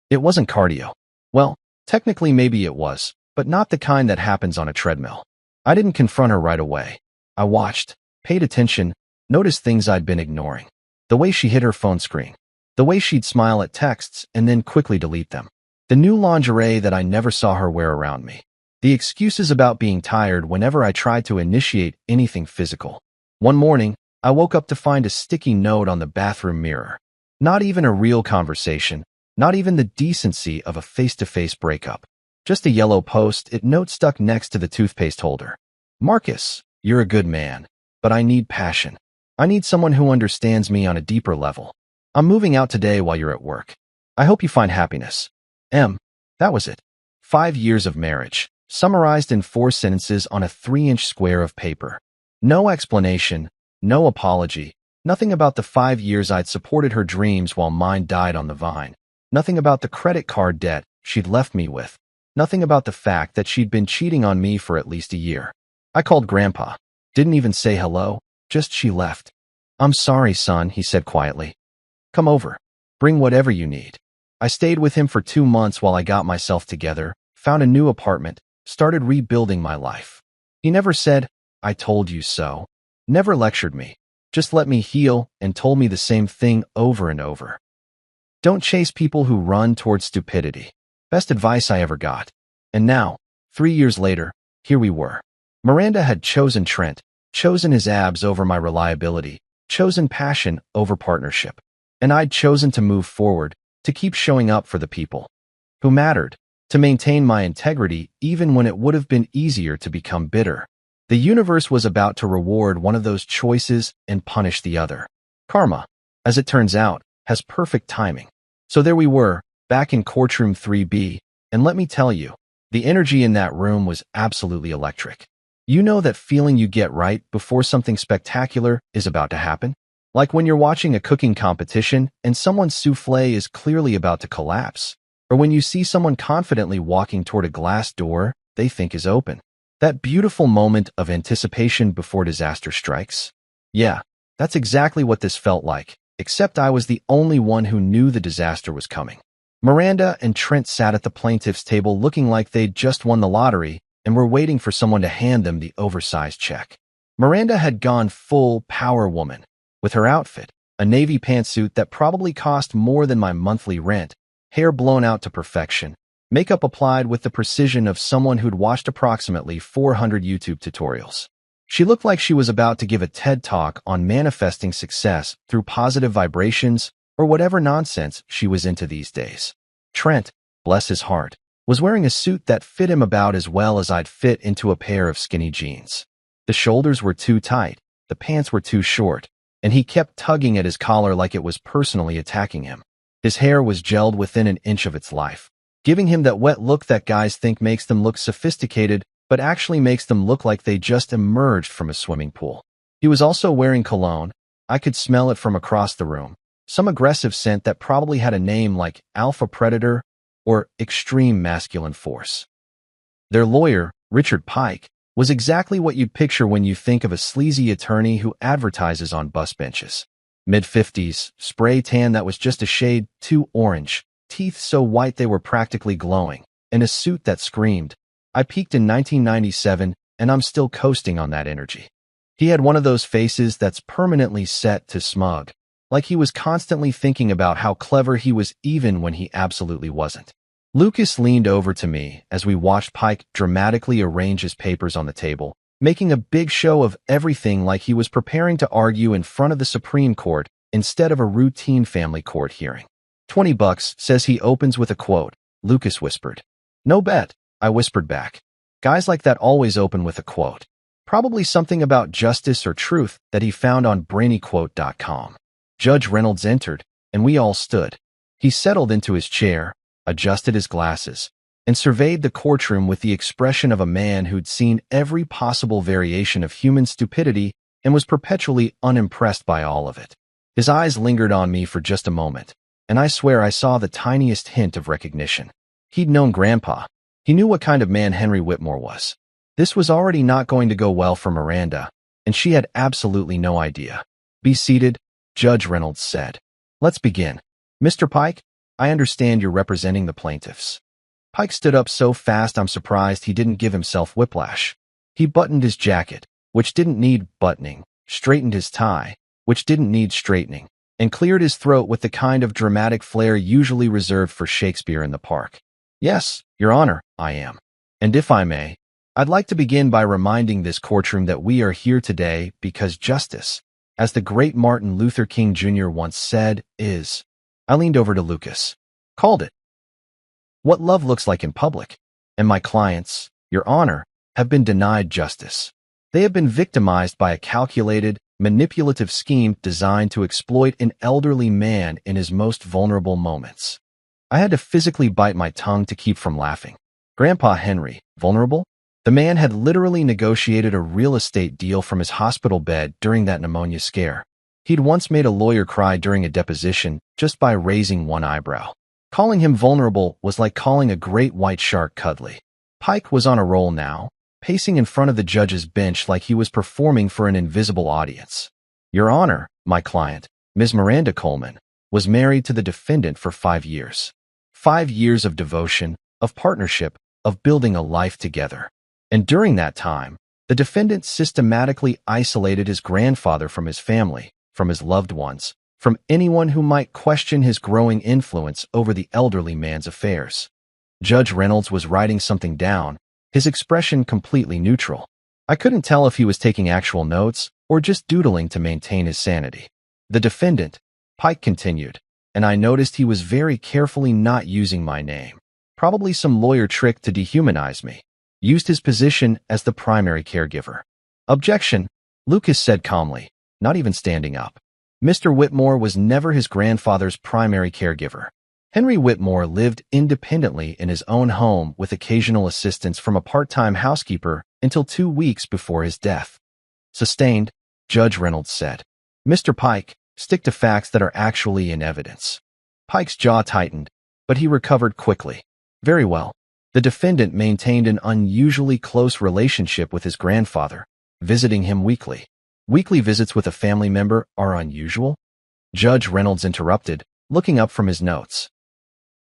It wasn't cardio. Well, technically maybe it was, but not the kind that happens on a treadmill. I didn't confront her right away. I watched, paid attention, noticed things I'd been ignoring. The way she hit her phone screen. The way she'd smile at texts and then quickly delete them. The new lingerie that I never saw her wear around me. The excuses about being tired whenever I tried to initiate anything physical. One morning, I woke up to find a sticky note on the bathroom mirror. Not even a real conversation, not even the decency of a face-to-face breakup. Just a yellow post-it note stuck next to the toothpaste holder. "Marcus, you're a good man, but I need passion. I need someone who understands me on a deeper level. I'm moving out today while you're at work. I hope you find happiness. M." That was it. 5 years of marriage, summarized in 4 sentences on a 3-inch square of paper. No explanation, no apology, nothing about the 5 years I'd supported her dreams while mine died on the vine. Nothing about the credit card debt she'd left me with. Nothing about the fact that she'd been cheating on me for at least a year. I called Grandpa. Didn't even say hello, just she left. "I'm sorry, son," he said quietly. "Come over. Bring whatever you need." I stayed with him for 2 months while I got myself together, found a new apartment, started rebuilding my life. He never said, "I told you so." Never lectured me. Just let me heal and told me the same thing over and over. Don't chase people who run towards stupidity. Best advice I ever got. And now, 3 years later, here we were. Miranda had chosen Trent, chosen his abs over my reliability, chosen passion over partnership. And I'd chosen to move forward, to keep showing up for the people who mattered, to maintain my integrity even when it would have been easier to become bitter. The universe was about to reward one of those choices and punish the other. Karma, as it turns out, has perfect timing. So there we were, back in Courtroom 3B, and let me tell you, the energy in that room was absolutely electric. You know that feeling you get right before something spectacular is about to happen? Like when you're watching a cooking competition and someone's souffle is clearly about to collapse. Or when you see someone confidently walking toward a glass door they think is open. That beautiful moment of anticipation before disaster strikes. Yeah, that's exactly what this felt like, except I was the only one who knew the disaster was coming. Miranda and Trent sat at the plaintiff's table looking like they'd just won the lottery and were waiting for someone to hand them the oversized check. Miranda had gone full power woman. With her outfit, a navy pantsuit that probably cost more than my monthly rent, hair blown out to perfection, makeup applied with the precision of someone who'd watched approximately 400 YouTube tutorials. She looked like she was about to give a TED Talk on manifesting success through positive vibrations or whatever nonsense she was into these days. Trent, bless his heart, was wearing a suit that fit him about as well as I'd fit into a pair of skinny jeans. The shoulders were too tight, the pants were too short, and he kept tugging at his collar like it was personally attacking him. His hair was gelled within an inch of its life, giving him that wet look that guys think makes them look sophisticated, but actually makes them look like they just emerged from a swimming pool. He was also wearing cologne. I could smell it from across the room. Some aggressive scent that probably had a name like Alpha Predator or Extreme Masculine Force. Their lawyer, Richard Pike, was exactly what you'd picture when you think of a sleazy attorney who advertises on bus benches. Mid-50s, spray tan that was just a shade too orange, teeth so white they were practically glowing, and a suit that screamed, "I peaked in 1997, and I'm still coasting on that energy." He had one of those faces that's permanently set to smug, like he was constantly thinking about how clever he was even when he absolutely wasn't. Lucas leaned over to me as we watched Pike dramatically arrange his papers on the table, making a big show of everything like he was preparing to argue in front of the Supreme Court instead of a routine family court hearing. $20 says he opens with a quote, Lucas whispered. No bet, I whispered back. Guys like that always open with a quote. Probably something about justice or truth that he found on brainyquote.com. Judge Reynolds entered, and we all stood. He settled into his chair, adjusted his glasses, and surveyed the courtroom with the expression of a man who'd seen every possible variation of human stupidity and was perpetually unimpressed by all of it. His eyes lingered on me for just a moment, and I swear I saw the tiniest hint of recognition. He'd known Grandpa. He knew what kind of man Henry Whitmore was. This was already not going to go well for Miranda, and she had absolutely no idea. Be seated, Judge Reynolds said. Let's begin. Mr. Pike, I understand you're representing the plaintiffs. Pike stood up so fast I'm surprised he didn't give himself whiplash. He buttoned his jacket, which didn't need buttoning, straightened his tie, which didn't need straightening, and cleared his throat with the kind of dramatic flair usually reserved for Shakespeare in the Park. Yes, Your Honor, I am. And if I may, I'd like to begin by reminding this courtroom that we are here today because justice, as the great Martin Luther King Jr. once said, is. I leaned over to Lucas. Called it. What love looks like in public. And my clients, Your Honor, have been denied justice. They have been victimized by a calculated, manipulative scheme designed to exploit an elderly man in his most vulnerable moments. I had to physically bite my tongue to keep from laughing. Grandpa Henry, vulnerable? The man had literally negotiated a real estate deal from his hospital bed during that pneumonia scare. He'd once made a lawyer cry during a deposition just by raising one eyebrow. Calling him vulnerable was like calling a great white shark cuddly. Pike was on a roll now, pacing in front of the judge's bench like he was performing for an invisible audience. Your Honor, my client, Ms. Miranda Coleman, was married to the defendant for 5 years. 5 years of devotion, of partnership, of building a life together. And during that time, the defendant systematically isolated his grandfather from his family, from his loved ones, from anyone who might question his growing influence over the elderly man's affairs. Judge Reynolds was writing something down, his expression completely neutral. I couldn't tell if he was taking actual notes or just doodling to maintain his sanity. The defendant, Pike continued, and I noticed he was very carefully not using my name, probably some lawyer trick to dehumanize me, used his position as the primary caregiver. Objection, Lucas said calmly, not even standing up. Mr. Whitmore was never his grandfather's primary caregiver. Henry Whitmore lived independently in his own home with occasional assistance from a part-time housekeeper until 2 weeks before his death. Sustained, Judge Reynolds said. Mr. Pike, stick to facts that are actually in evidence. Pike's jaw tightened, but he recovered quickly. Very well. The defendant maintained an unusually close relationship with his grandfather, visiting him weekly. Weekly visits with a family member are unusual? Judge Reynolds interrupted, looking up from his notes.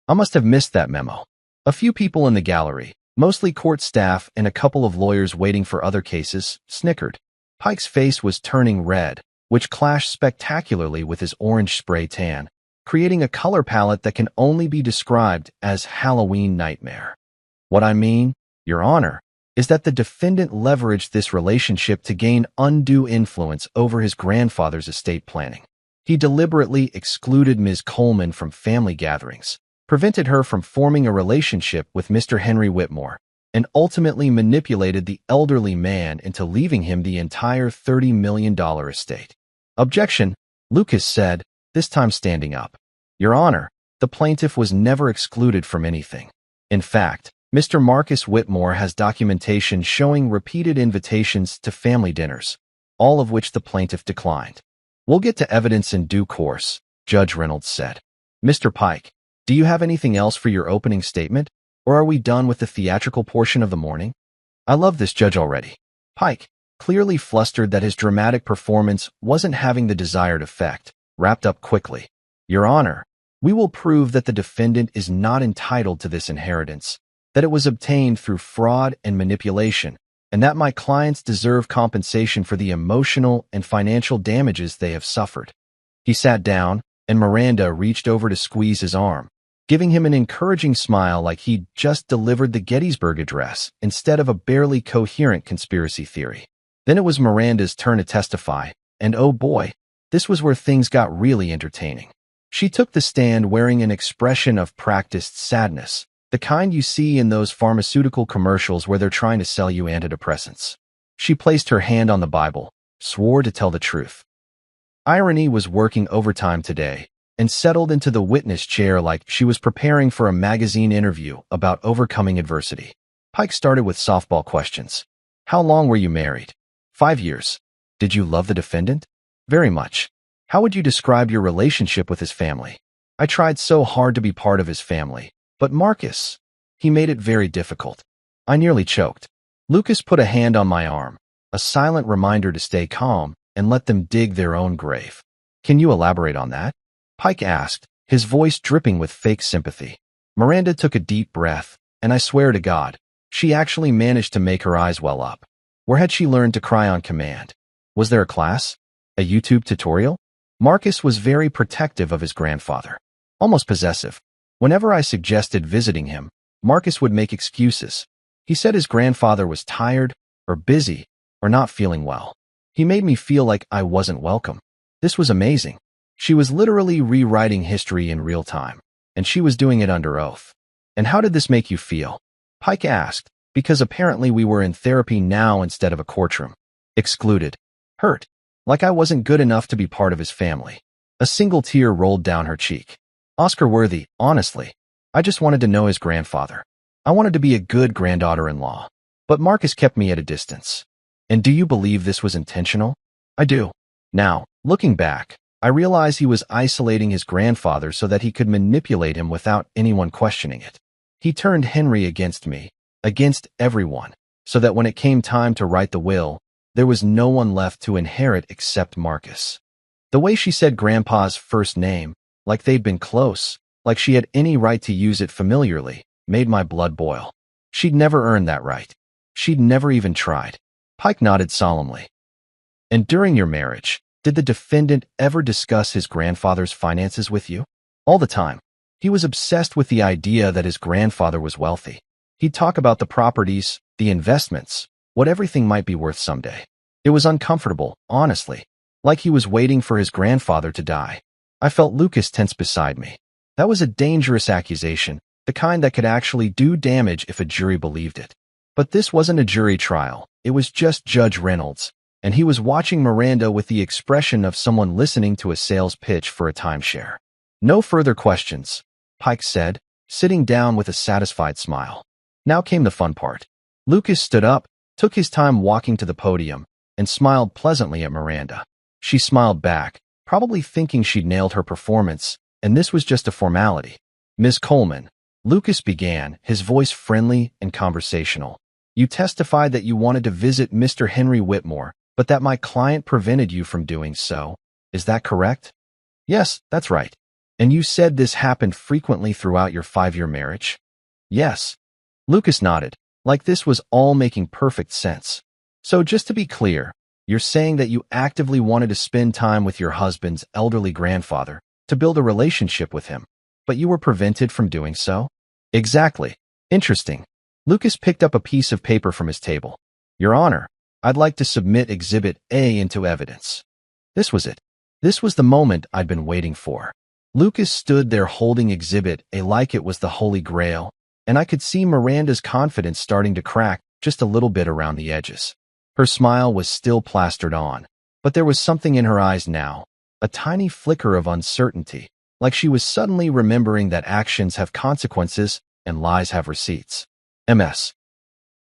I must have missed that memo. A few people in the gallery, mostly court staff and a couple of lawyers waiting for other cases, snickered. Pike's face was turning red, which clashed spectacularly with his orange spray tan, creating a color palette that can only be described as Halloween nightmare. What I mean, Your Honor, is that the defendant leveraged this relationship to gain undue influence over his grandfather's estate planning. He deliberately excluded Ms. Coleman from family gatherings, prevented her from forming a relationship with Mr. Henry Whitmore, and ultimately manipulated the elderly man into leaving him the entire $30 million estate. Objection, Lucas said, this time standing up. Your Honor, the plaintiff was never excluded from anything. In fact, Mr. Marcus Whitmore has documentation showing repeated invitations to family dinners, all of which the plaintiff declined. We'll get to evidence in due course, Judge Reynolds said. Mr. Pike, do you have anything else for your opening statement, or are we done with the theatrical portion of the morning? I love this judge already. Pike, clearly flustered that his dramatic performance wasn't having the desired effect, wrapped up quickly. Your Honor, we will prove that the defendant is not entitled to this inheritance, that it was obtained through fraud and manipulation, and that my clients deserve compensation for the emotional and financial damages they have suffered. He sat down, and Miranda reached over to squeeze his arm, giving him an encouraging smile like he'd just delivered the Gettysburg Address instead of a barely coherent conspiracy theory. Then it was Miranda's turn to testify, and oh boy, this was where things got really entertaining. She took the stand wearing an expression of practiced sadness, the kind you see in those pharmaceutical commercials where they're trying to sell you antidepressants. She placed her hand on the Bible, swore to tell the truth. Irony was working overtime today and settled into the witness chair like she was preparing for a magazine interview about overcoming adversity. Pike started with softball questions. How long were you married? 5 years. Did you love the defendant? Very much. How would you describe your relationship with his family? I tried so hard to be part of his family, but Marcus, he made it very difficult. I nearly choked. Lucas put a hand on my arm, a silent reminder to stay calm and let them dig their own grave. Can you elaborate on that? Pike asked, his voice dripping with fake sympathy. Miranda took a deep breath, and I swear to God, she actually managed to make her eyes well up. Where had she learned to cry on command? Was there a class? A YouTube tutorial? Marcus was very protective of his grandfather, almost possessive. Whenever I suggested visiting him, Marcus would make excuses. He said his grandfather was tired, or busy, or not feeling well. He made me feel like I wasn't welcome. This was amazing. She was literally rewriting history in real time, and she was doing it under oath. And how did this make you feel? Pike asked, because apparently we were in therapy now instead of a courtroom. Excluded. Hurt. Like I wasn't good enough to be part of his family. A single tear rolled down her cheek. Oscar-worthy, honestly. I just wanted to know his grandfather. I wanted to be a good granddaughter-in-law. But Marcus kept me at a distance. And do you believe this was intentional? I do. Now, looking back, I realize he was isolating his grandfather so that he could manipulate him without anyone questioning it. He turned Henry against me, against everyone, so that when it came time to write the will, there was no one left to inherit except Marcus. The way she said Grandpa's first name, like they'd been close, like she had any right to use it familiarly, made my blood boil. She'd never earned that right. She'd never even tried. Pike nodded solemnly. And during your marriage, did the defendant ever discuss his grandfather's finances with you? All the time. He was obsessed with the idea that his grandfather was wealthy. He'd talk about the properties, the investments, what everything might be worth someday. It was uncomfortable, honestly, like he was waiting for his grandfather to die. I felt Lucas tense beside me. That was a dangerous accusation, the kind that could actually do damage if a jury believed it. But this wasn't a jury trial. It was just Judge Reynolds, and he was watching Miranda with the expression of someone listening to a sales pitch for a timeshare. No further questions, Pike said, sitting down with a satisfied smile. Now came the fun part. Lucas stood up, took his time walking to the podium, and smiled pleasantly at Miranda. She smiled back, probably thinking she'd nailed her performance, and this was just a formality. Ms. Coleman, Lucas began, his voice friendly and conversational. You testified that you wanted to visit Mr. Henry Whitmore, but that my client prevented you from doing so. Is that correct? Yes, that's right. And you said this happened frequently throughout your 5-year marriage? Yes. Lucas nodded, like this was all making perfect sense. So just to be clear, you're saying that you actively wanted to spend time with your husband's elderly grandfather, to build a relationship with him, but you were prevented from doing so? Exactly. Interesting. Lucas picked up a piece of paper from his table. Your Honor, I'd like to submit Exhibit A into evidence. This was it. This was the moment I'd been waiting for. Lucas stood there holding Exhibit A like it was the Holy Grail, and I could see Miranda's confidence starting to crack just a little bit around the edges. Her smile was still plastered on, But there was something in her eyes now, a tiny flicker of uncertainty, like she was suddenly remembering that actions have consequences and lies have receipts. Ms.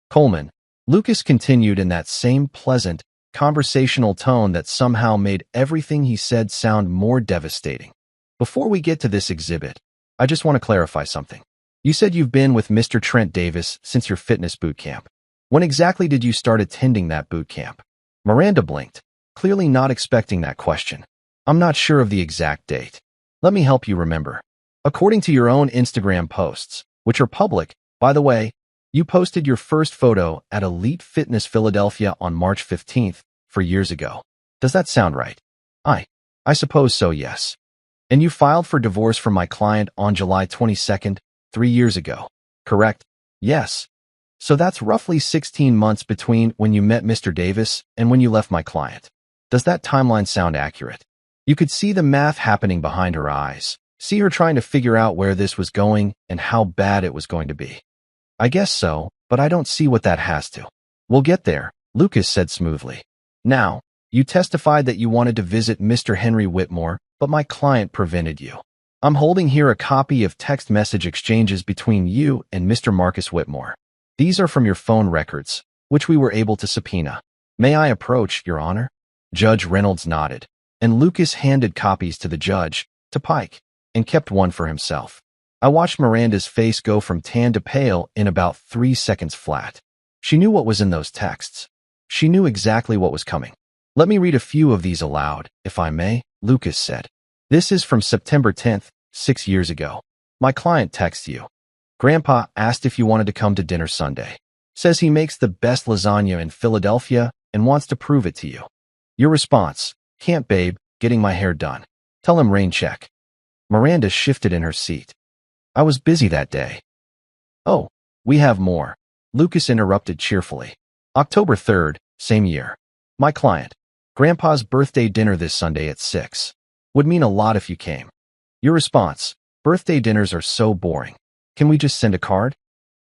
Coleman. Lucas continued in that same pleasant, conversational tone that somehow made everything he said sound more devastating. Before we get to this exhibit, I just want to clarify something. You said you've been with Mr. Trent Davis since your fitness boot camp. When exactly did you start attending that boot camp? Miranda blinked, clearly not expecting that question. I'm not sure of the exact date. Let me help you remember. According to your own Instagram posts, which are public, by the way, you posted your first photo at Elite Fitness Philadelphia on March 15th, 4 years ago. Does that sound right? I suppose so, yes. And you filed for divorce from my client on July 22nd, 3 years ago. Correct? Yes. So that's roughly 16 months between when you met Mr. Davis and when you left my client. Does that timeline sound accurate? You could see the math happening behind her eyes, see her trying to figure out where this was going and how bad it was going to be. I guess so, but I don't see what that has to. We'll get there, Lucas said smoothly. Now, you testified that you wanted to visit Mr. Henry Whitmore, but my client prevented you. I'm holding here a copy of text message exchanges between you and Mr. Marcus Whitmore. These are from your phone records, which we were able to subpoena. May I approach, Your Honor? Judge Reynolds nodded, and Lucas handed copies to the judge, to Pike, and kept one for himself. I watched Miranda's face go from tan to pale in about 3 seconds flat. She knew what was in those texts. She knew exactly what was coming. Let me read a few of these aloud, if I may, Lucas said. This is from September 10th, 6 years ago. My client texts you. Grandpa asked if you wanted to come to dinner Sunday. Says he makes the best lasagna in Philadelphia and wants to prove it to you. Your response, can't babe, getting my hair done. Tell him rain check. Miranda shifted in her seat. I was busy that day. Oh, we have more. Lucas interrupted cheerfully. October 3rd, same year. My client. Grandpa's birthday dinner this Sunday at 6. Would mean a lot if you came. Your response, birthday dinners are so boring. Can we just send a card?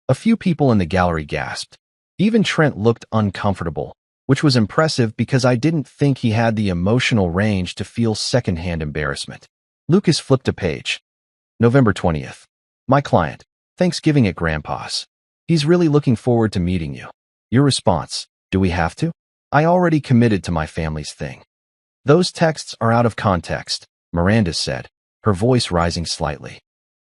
A few people in the gallery gasped. Even Trent looked uncomfortable, which was impressive because I didn't think he had the emotional range to feel secondhand embarrassment. Lucas flipped a page. November 20th. My client. Thanksgiving at Grandpa's. He's really looking forward to meeting you. Your response, do we have to? I already committed to my family's thing. Those texts are out of context, Miranda said, her voice rising slightly.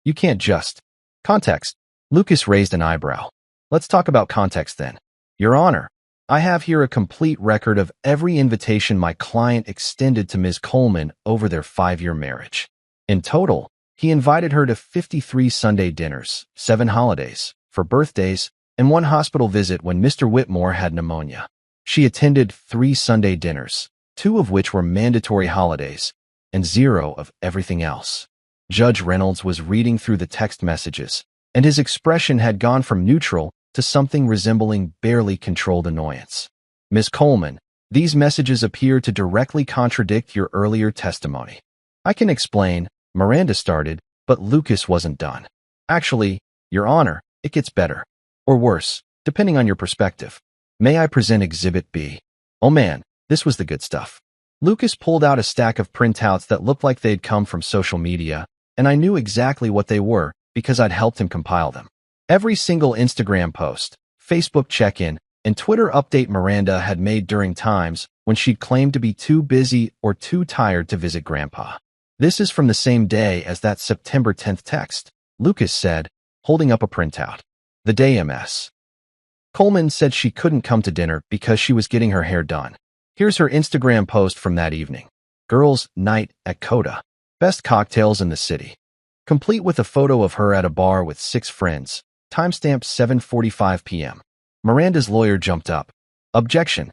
You can't just. Context. Lucas raised an eyebrow. Let's talk about context then. Your Honor, I have here a complete record of every invitation my client extended to Ms. Coleman over their 5-year marriage. In total, he invited her to 53 Sunday dinners, 7 holidays, for birthdays, and 1 hospital visit when Mr. Whitmore had pneumonia. She attended 3 Sunday dinners, 2 of which were mandatory holidays, and 0 of everything else. Judge Reynolds was reading through the text messages, and his expression had gone from neutral to something resembling barely controlled annoyance. Ms. Coleman, these messages appear to directly contradict your earlier testimony. I can explain, Miranda started, but Lucas wasn't done. Actually, Your Honor, it gets better. Or worse, depending on your perspective. May I present Exhibit B? Oh man, this was the good stuff. Lucas pulled out a stack of printouts that looked like they'd come from social media, and I knew exactly what they were because I'd helped him compile them. Every single Instagram post, Facebook check-in, and Twitter update Miranda had made during times when she'd claimed to be too busy or too tired to visit Grandpa. This is from the same day as that September 10th text, Lucas said, holding up a printout. The day Ms. Coleman said she couldn't come to dinner because she was getting her hair done. Here's her Instagram post from that evening. Girls' night at Coda. Best cocktails in the city. Complete with a photo of her at a bar with 6 friends. Timestamp 7:45 p.m. Miranda's lawyer jumped up. Objection.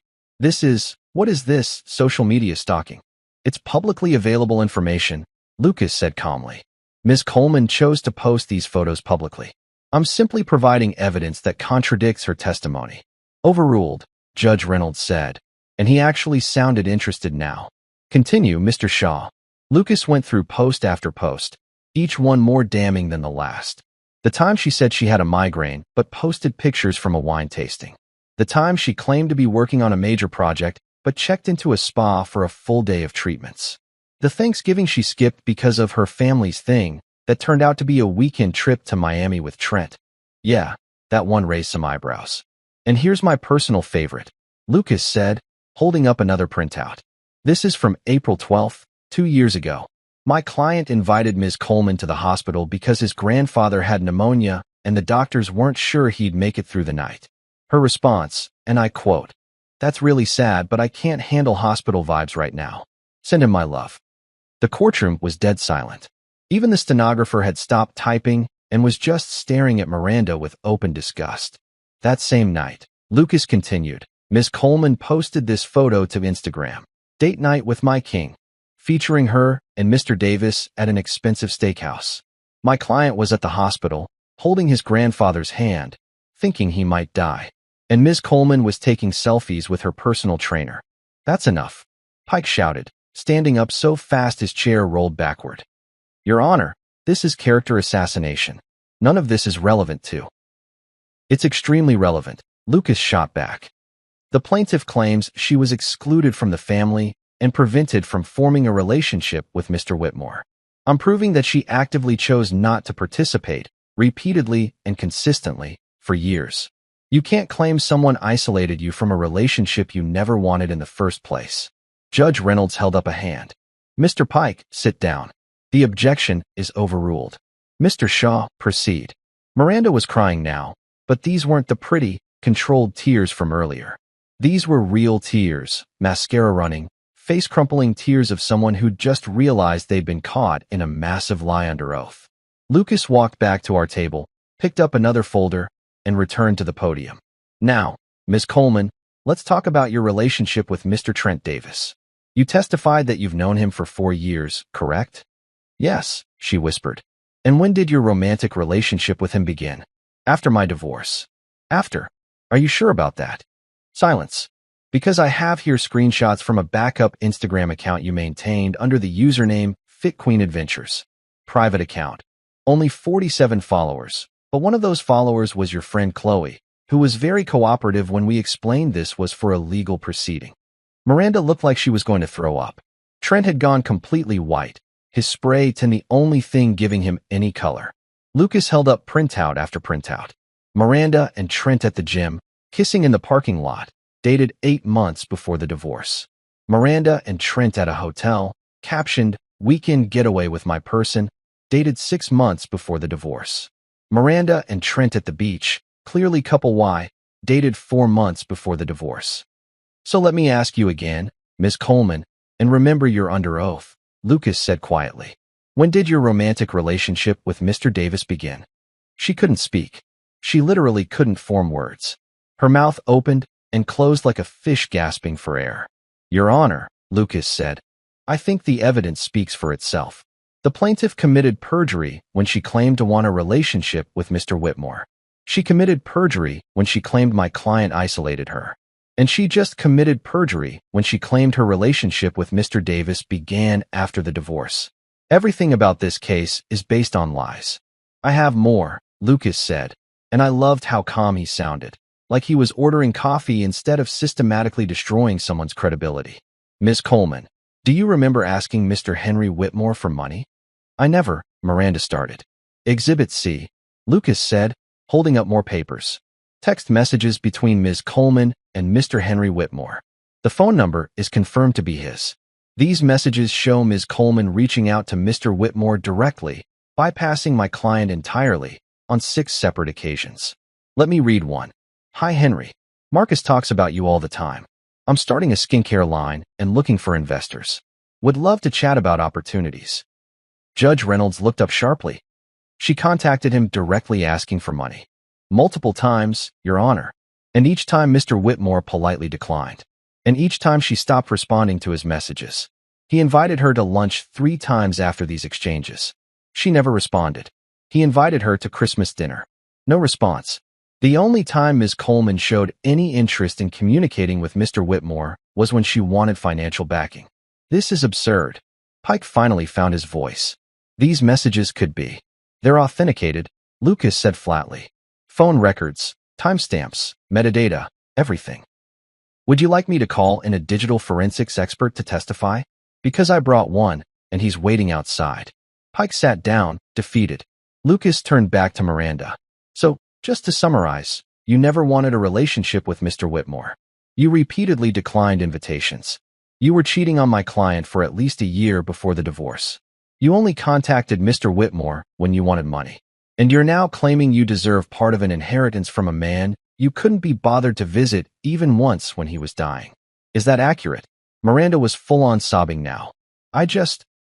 What is this, social media stalking? It's publicly available information, Lucas said calmly. Ms. Coleman chose to post these photos publicly. I'm simply providing evidence that contradicts her testimony. Overruled, Judge Reynolds said, and he actually sounded interested now. Continue, Mr. Shaw. Lucas went through post after post, each one more damning than the last. The time she said she had a migraine, but posted pictures from a wine tasting. The time she claimed to be working on a major project, but checked into a spa for a full day of treatments. The Thanksgiving she skipped because of her family's thing that turned out to be a weekend trip to Miami with Trent. Yeah, that one raised some eyebrows. And here's my personal favorite, Lucas said, holding up another printout. This is from April 12th, 2 years ago. My client invited Ms. Coleman to the hospital because his grandfather had pneumonia and the doctors weren't sure he'd make it through the night. Her response, and I quote, "That's really sad, but I can't handle hospital vibes right now. Send him my love." The courtroom was dead silent. Even the stenographer had stopped typing and was just staring at Miranda with open disgust. That same night, Lucas continued, Ms. Coleman posted this photo to Instagram. Date night with my king, featuring her and Mr. Davis at an expensive steakhouse. My client was at the hospital, holding his grandfather's hand, thinking he might die. And Ms. Coleman was taking selfies with her personal trainer. That's enough, Pike shouted, standing up so fast his chair rolled backward. Your Honor, this is character assassination. None of this is relevant to. It's extremely relevant, Lucas shot back. The plaintiff claims she was excluded from the family and prevented from forming a relationship with Mr. Whitmore. I'm proving that she actively chose not to participate, repeatedly and consistently, for years. You can't claim someone isolated you from a relationship you never wanted in the first place. Judge Reynolds held up a hand. Mr. Pike, sit down. The objection is overruled. Mr. Shaw, proceed. Miranda was crying now, but these weren't the pretty, controlled tears from earlier. These were real tears, mascara-running, face-crumpling tears of someone who'd just realized they'd been caught in a massive lie under oath. Lucas walked back to our table, picked up another folder, and returned to the podium. Now, Ms. Coleman, let's talk about your relationship with Mr. Trent Davis. You testified that you've known him for 4 years, correct? Yes, she whispered. And when did your romantic relationship with him begin? After my divorce. After? Are you sure about that? Silence. Because I have here screenshots from a backup Instagram account you maintained under the username FitQueenAdventures. Private account. Only 47 followers, but one of those followers was your friend Chloe, who was very cooperative when we explained this was for a legal proceeding. Miranda looked like she was going to throw up. Trent had gone completely white, his spray tin the only thing giving him any color. Lucas held up printout after printout. Miranda and Trent at the gym, kissing in the parking lot, dated 8 months before the divorce. Miranda and Trent at a hotel, captioned, Weekend Getaway with My Person, dated 6 months before the divorce. Miranda and Trent at the beach, clearly couple Y, dated 4 months before the divorce. So let me ask you again, Ms. Coleman, and remember you're under oath, Lucas said quietly. When did your romantic relationship with Mr. Davis begin? She couldn't speak. She literally couldn't form words. Her mouth opened and closed like a fish gasping for air. Your Honor, Lucas said, I think the evidence speaks for itself. The plaintiff committed perjury when she claimed to want a relationship with Mr. Whitmore. She committed perjury when she claimed my client isolated her. And she just committed perjury when she claimed her relationship with Mr. Davis began after the divorce. Everything about this case is based on lies. I have more, Lucas said, and I loved how calm he sounded, like he was ordering coffee instead of systematically destroying someone's credibility. Ms. Coleman, do you remember asking Mr. Henry Whitmore for money? I never, Miranda started. Exhibit C, Lucas said, holding up more papers. Text messages between Ms. Coleman and Mr. Henry Whitmore. The phone number is confirmed to be his. These messages show Ms. Coleman reaching out to Mr. Whitmore directly, bypassing my client entirely, on 6 separate occasions. Let me read one. Hi Henry. Marcus talks about you all the time. I'm starting a skincare line and looking for investors. Would love to chat about opportunities. Judge Reynolds looked up sharply. She contacted him directly asking for money. Multiple times, Your Honor. And each time Mr. Whitmore politely declined. And each time she stopped responding to his messages. He invited her to lunch 3 times after these exchanges. She never responded. He invited her to Christmas dinner. No response. The only time Ms. Coleman showed any interest in communicating with Mr. Whitmore was when she wanted financial backing. This is absurd. Pike finally found his voice. These messages could be. They're authenticated, Lucas said flatly. Phone records, timestamps, metadata, everything. Would you like me to call in a digital forensics expert to testify? Because I brought one, and he's waiting outside. Pike sat down, defeated. Lucas turned back to Miranda. So, just to summarize, you never wanted a relationship with Mr. Whitmore. You repeatedly declined invitations. You were cheating on my client for at least a year before the divorce. You only contacted Mr. Whitmore when you wanted money. And you're now claiming you deserve part of an inheritance from a man you couldn't be bothered to visit even once when he was dying. Is that accurate? Miranda was full-on sobbing now.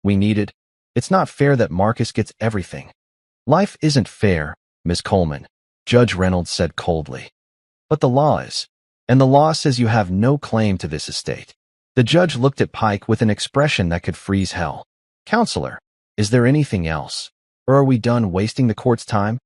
We needed. It's not fair that Marcus gets everything. Life isn't fair, Miss Coleman, Judge Reynolds said coldly. But the law is. And the law says you have no claim to this estate. The judge looked at Pike with an expression that could freeze hell. Counselor, is there anything else? Or are we done wasting the court's time?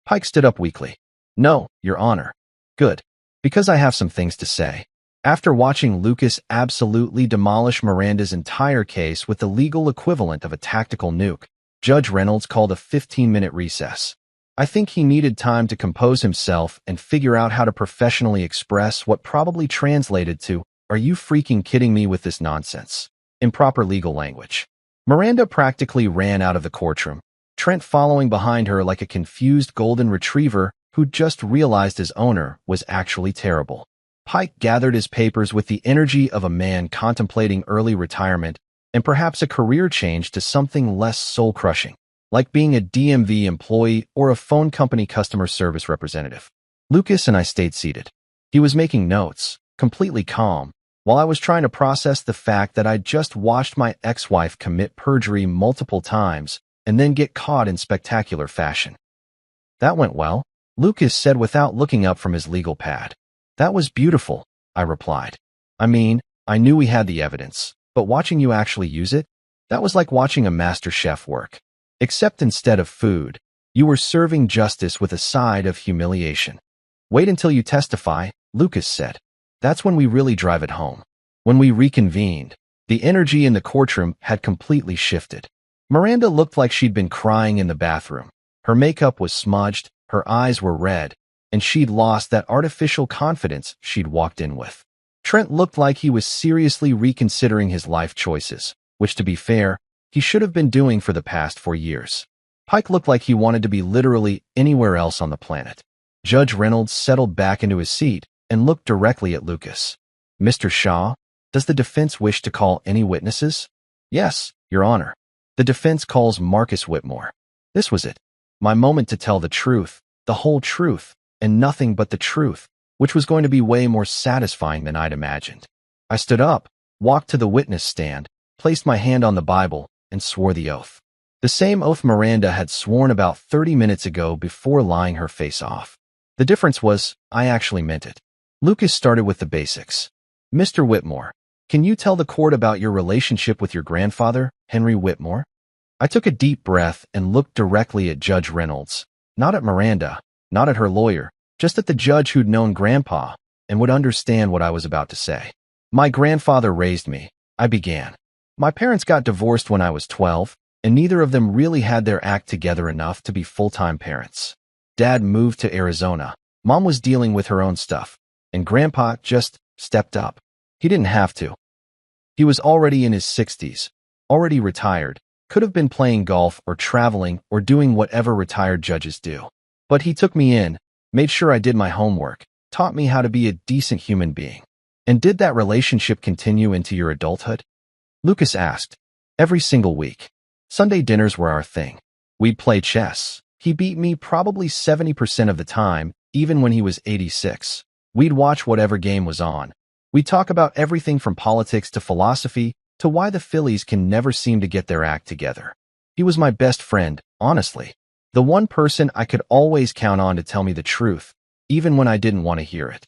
Pike stood up weakly. No, Your Honor. Good. Because I have some things to say. After watching Lucas absolutely demolish Miranda's entire case with the legal equivalent of a tactical nuke, Judge Reynolds called a 15-minute recess. I think he needed time to compose himself and figure out how to professionally express what probably translated to, "Are you freaking kidding me with this nonsense?" in proper legal language. Miranda practically ran out of the courtroom, Trent following behind her like a confused golden retriever who just realized his owner was actually terrible. Pike gathered his papers with the energy of a man contemplating early retirement and perhaps a career change to something less soul-crushing, like being a DMV employee or a phone company customer service representative. Lucas and I stayed seated. He was making notes, completely calm, while I was trying to process the fact that I'd just watched my ex-wife commit perjury multiple times and then get caught in spectacular fashion. That went well, Lucas said without looking up from his legal pad. That was beautiful, I replied. I mean, I knew we had the evidence, but watching you actually use it, that was like watching a master chef work. Except instead of food, you were serving justice with a side of humiliation. Wait until you testify, Lucas said. That's when we really drive it home. When we reconvened, the energy in the courtroom had completely shifted. Miranda looked like she'd been crying in the bathroom. Her makeup was smudged, her eyes were red, and she'd lost that artificial confidence she'd walked in with. Trent looked like he was seriously reconsidering his life choices, which, to be fair, he should have been doing for the past 4 years. Pike looked like he wanted to be literally anywhere else on the planet. Judge Reynolds settled back into his seat and looked directly at Lucas. Mr. Shaw, does the defense wish to call any witnesses? Yes, Your Honor. The defense calls Marcus Whitmore. This was it. My moment to tell the truth, the whole truth, and nothing but the truth, which was going to be way more satisfying than I'd imagined. I stood up, walked to the witness stand, placed my hand on the Bible, and swore the oath. The same oath Miranda had sworn about 30 minutes ago before lying her face off. The difference was, I actually meant it. Lucas started with the basics. Mr. Whitmore, can you tell the court about your relationship with your grandfather, Henry Whitmore? I took a deep breath and looked directly at Judge Reynolds, not at Miranda, not at her lawyer, just at the judge who'd known Grandpa and would understand what I was about to say. My grandfather raised me, I began. My parents got divorced when I was 12, and neither of them really had their act together enough to be full-time parents. Dad moved to Arizona. Mom was dealing with her own stuff, and Grandpa just stepped up. He didn't have to. He was already in his 60s, already retired, could have been playing golf or traveling or doing whatever retired judges do. But he took me in, made sure I did my homework, taught me how to be a decent human being. And did that relationship continue into your adulthood? Lucas asked. Every single week. Sunday dinners were our thing. We'd play chess. He beat me probably 70% of the time, even when he was 86. We'd watch whatever game was on. We'd talk about everything from politics to philosophy to why the Phillies can never seem to get their act together. He was my best friend, honestly. The one person I could always count on to tell me the truth, even when I didn't want to hear it.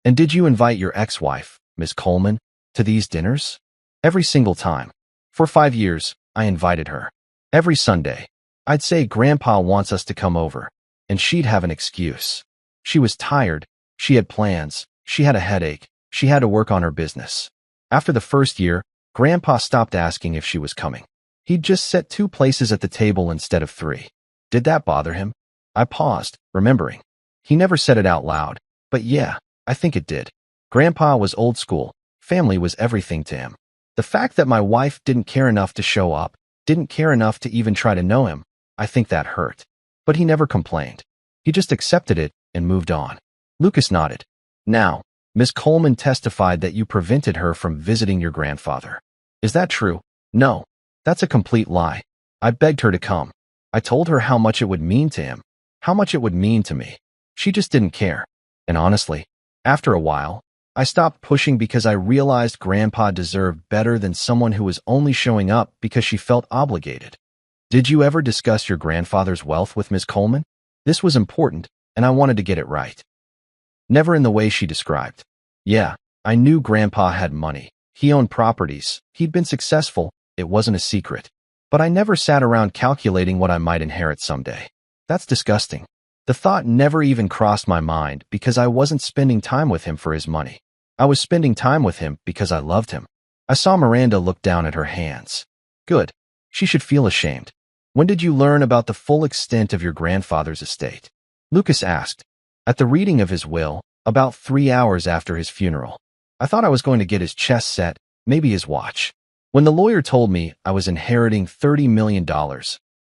And did you invite your ex-wife, Miss Coleman, to these dinners? Every single time. For 5 years, I invited her. Every Sunday. I'd say Grandpa wants us to come over, and she'd have an excuse. She was tired, she had plans, she had a headache, she had to work on her business. After the first year, Grandpa stopped asking if she was coming. He'd just set 2 places at the table instead of 3. Did that bother him? I paused, remembering. He never said it out loud, but yeah, I think it did. Grandpa was old school. Family was everything to him. The fact that my wife didn't care enough to show up, didn't care enough to even try to know him, I think that hurt. But he never complained. He just accepted it and moved on. Lucas nodded. Now, Miss Coleman testified that you prevented her from visiting your grandfather. Is that true? No. That's a complete lie. I begged her to come. I told her how much it would mean to him, how much it would mean to me. She just didn't care. And honestly, after a while, I stopped pushing because I realized Grandpa deserved better than someone who was only showing up because she felt obligated. Did you ever discuss your grandfather's wealth with Miss Coleman? This was important, and I wanted to get it right. Never in the way she described. Yeah, I knew Grandpa had money. He owned properties. He'd been successful. It wasn't a secret. But I never sat around calculating what I might inherit someday. That's disgusting. The thought never even crossed my mind because I wasn't spending time with him for his money. I was spending time with him because I loved him. I saw Miranda look down at her hands. Good. She should feel ashamed. When did you learn about the full extent of your grandfather's estate? Lucas asked. At the reading of his will, about 3 hours after his funeral. I thought I was going to get his chess set, maybe his watch. When the lawyer told me I was inheriting $30 million,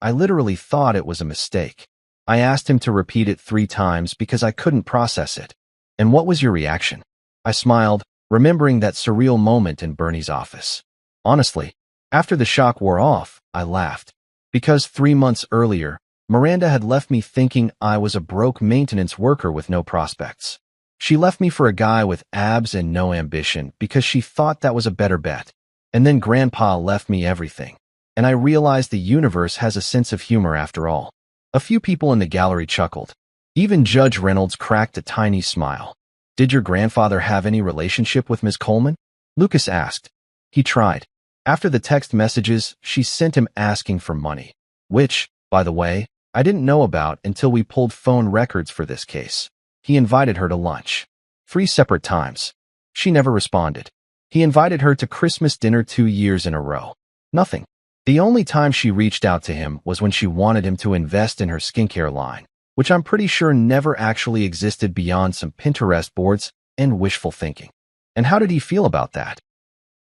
I literally thought it was a mistake. I asked him to repeat it 3 times because I couldn't process it. And what was your reaction? I smiled, remembering that surreal moment in Bernie's office. Honestly, after the shock wore off, I laughed. Because 3 months earlier, Miranda had left me thinking I was a broke maintenance worker with no prospects. She left me for a guy with abs and no ambition because she thought that was a better bet. And then Grandpa left me everything. And I realized the universe has a sense of humor after all. A few people in the gallery chuckled. Even Judge Reynolds cracked a tiny smile. Did your grandfather have any relationship with Miss Coleman? Lucas asked. He tried. After the text messages, she sent him asking for money. Which, by the way, I didn't know about until we pulled phone records for this case. He invited her to lunch. 3 separate times. She never responded. He invited her to Christmas dinner 2 years in a row. Nothing. The only time she reached out to him was when she wanted him to invest in her skincare line, which I'm pretty sure never actually existed beyond some Pinterest boards and wishful thinking. And how did he feel about that?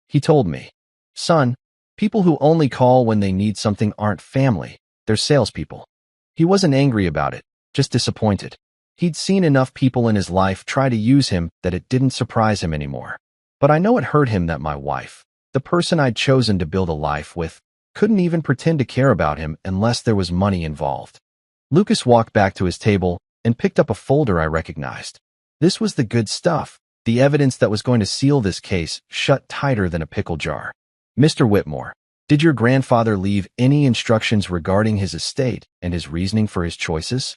He told me, "Son, people who only call when they need something aren't family, they're salespeople." He wasn't angry about it, just disappointed. He'd seen enough people in his life try to use him that it didn't surprise him anymore. But I know it hurt him that my wife, the person I'd chosen to build a life with, couldn't even pretend to care about him unless there was money involved. Lucas walked back to his table and picked up a folder I recognized. This was the good stuff, the evidence that was going to seal this case shut tighter than a pickle jar. Mr. Whitmore, did your grandfather leave any instructions regarding his estate and his reasoning for his choices?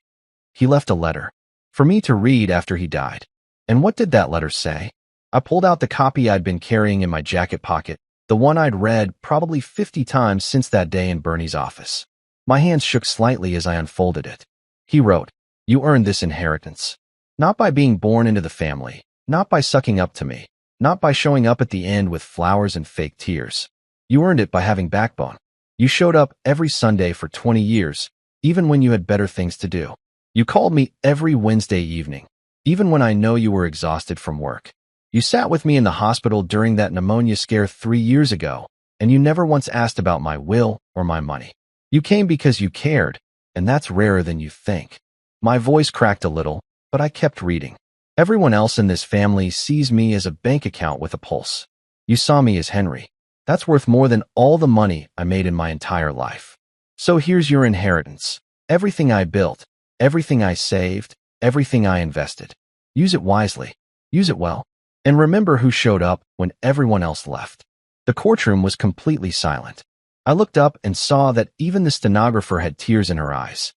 He left a letter for me to read after he died. And what did that letter say? I pulled out the copy I'd been carrying in my jacket pocket, the one I'd read probably 50 times since that day in Bernie's office. My hands shook slightly as I unfolded it. He wrote, "You earned this inheritance. Not by being born into the family, not by sucking up to me, not by showing up at the end with flowers and fake tears. You earned it by having backbone. You showed up every Sunday for 20 years, even when you had better things to do. You called me every Wednesday evening, even when I know you were exhausted from work. You sat with me in the hospital during that pneumonia scare 3 years ago, and you never once asked about my will or my money. You came because you cared, and that's rarer than you think." My voice cracked a little, but I kept reading. "Everyone else in this family sees me as a bank account with a pulse. You saw me as Henry. That's worth more than all the money I made in my entire life. So here's your inheritance. Everything I built, everything I saved, everything I invested. Use it wisely. Use it well. And remember who showed up when everyone else left." The courtroom was completely silent. I looked up and saw that even the stenographer had tears in her eyes.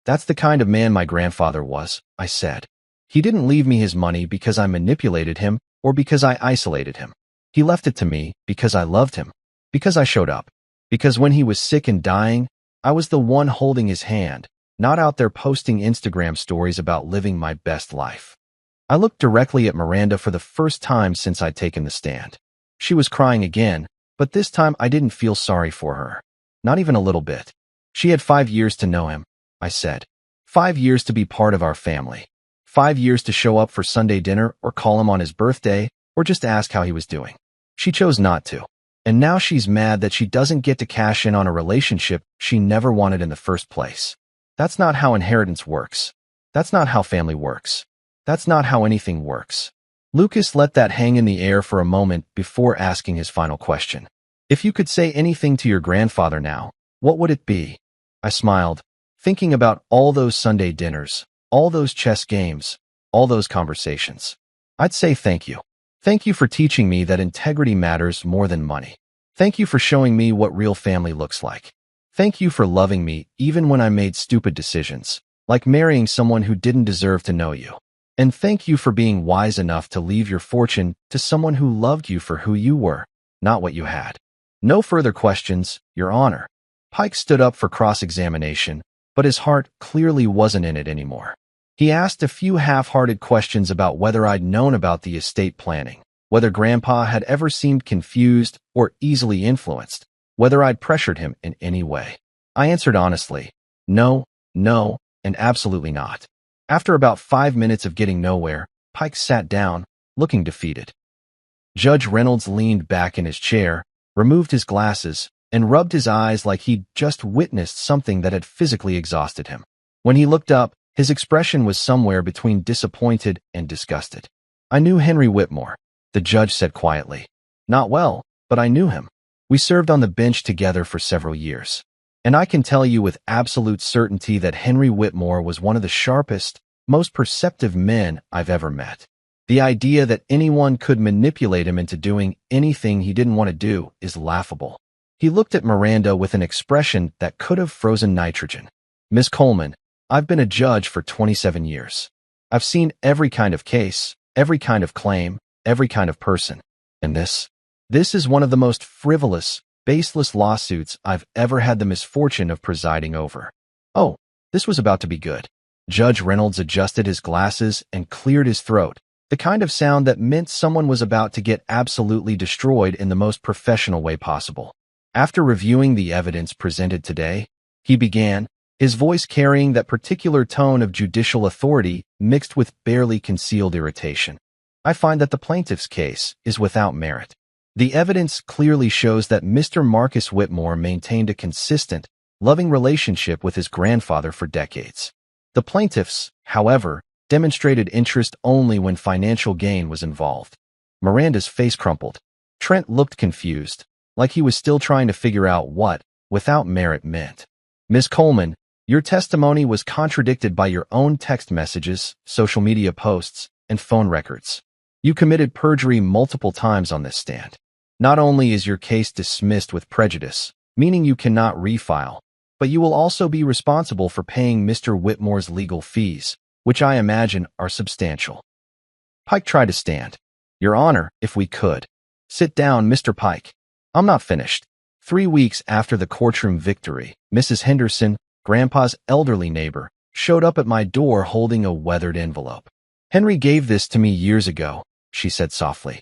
"That's the kind of man my grandfather was," I said. "He didn't leave me his money because I manipulated him or because I isolated him. He left it to me because I loved him, because I showed up, because when he was sick and dying, I was the one holding his hand, not out there posting Instagram stories about living my best life." I looked directly at Miranda for the first time since I'd taken the stand. She was crying again, but this time I didn't feel sorry for her. Not even a little bit. She had 5 years to know him, I said. 5 years to be part of our family. 5 years to show up for Sunday dinner or call him on his birthday or just ask how he was doing. She chose not to. And now she's mad that she doesn't get to cash in on a relationship she never wanted in the first place. That's not how inheritance works. That's not how family works. That's not how anything works. Lucas let that hang in the air for a moment before asking his final question. If you could say anything to your grandfather now, what would it be? I smiled, thinking about all those Sunday dinners, all those chess games, all those conversations. I'd say thank you. Thank you for teaching me that integrity matters more than money. Thank you for showing me what real family looks like. Thank you for loving me even when I made stupid decisions, like marrying someone who didn't deserve to know you. And thank you for being wise enough to leave your fortune to someone who loved you for who you were, not what you had. No further questions, Your Honor. Pike stood up for cross-examination, but his heart clearly wasn't in it anymore. He asked a few half-hearted questions about whether I'd known about the estate planning, whether Grandpa had ever seemed confused or easily influenced, whether I'd pressured him in any way. I answered honestly, no, and absolutely not. After about 5 minutes of getting nowhere, Pike sat down, looking defeated. Judge Reynolds leaned back in his chair, removed his glasses, and rubbed his eyes like he'd just witnessed something that had physically exhausted him. When he looked up, his expression was somewhere between disappointed and disgusted. I knew Henry Whitmore, the judge said quietly. Not well, but I knew him. We served on the bench together for several years. And I can tell you with absolute certainty that Henry Whitmore was one of the sharpest, most perceptive men I've ever met. The idea that anyone could manipulate him into doing anything he didn't want to do is laughable. He looked at Miranda with an expression that could have frozen nitrogen. Miss Coleman, I've been a judge for 27 years. I've seen every kind of case, every kind of claim, every kind of person. And this is one of the most frivolous, baseless lawsuits I've ever had the misfortune of presiding over. Oh, this was about to be good. Judge Reynolds adjusted his glasses and cleared his throat, the kind of sound that meant someone was about to get absolutely destroyed in the most professional way possible. After reviewing the evidence presented today, he began, his voice carrying that particular tone of judicial authority mixed with barely concealed irritation. I find that the plaintiff's case is without merit. The evidence clearly shows that Mr. Marcus Whitmore maintained a consistent, loving relationship with his grandfather for decades. The plaintiffs, however, demonstrated interest only when financial gain was involved. Miranda's face crumpled. Trent looked confused, like he was still trying to figure out what without merit meant. Ms. Coleman, your testimony was contradicted by your own text messages, social media posts, and phone records. You committed perjury multiple times on this stand. Not only is your case dismissed with prejudice, meaning you cannot refile, but you will also be responsible for paying Mr. Whitmore's legal fees, which I imagine are substantial. Pike tried to stand. Your Honor, if we could. Sit down, Mr. Pike. I'm not finished. 3 weeks after the courtroom victory, Mrs. Henderson, Grandpa's elderly neighbor, showed up at my door holding a weathered envelope. Henry gave this to me years ago, she said softly.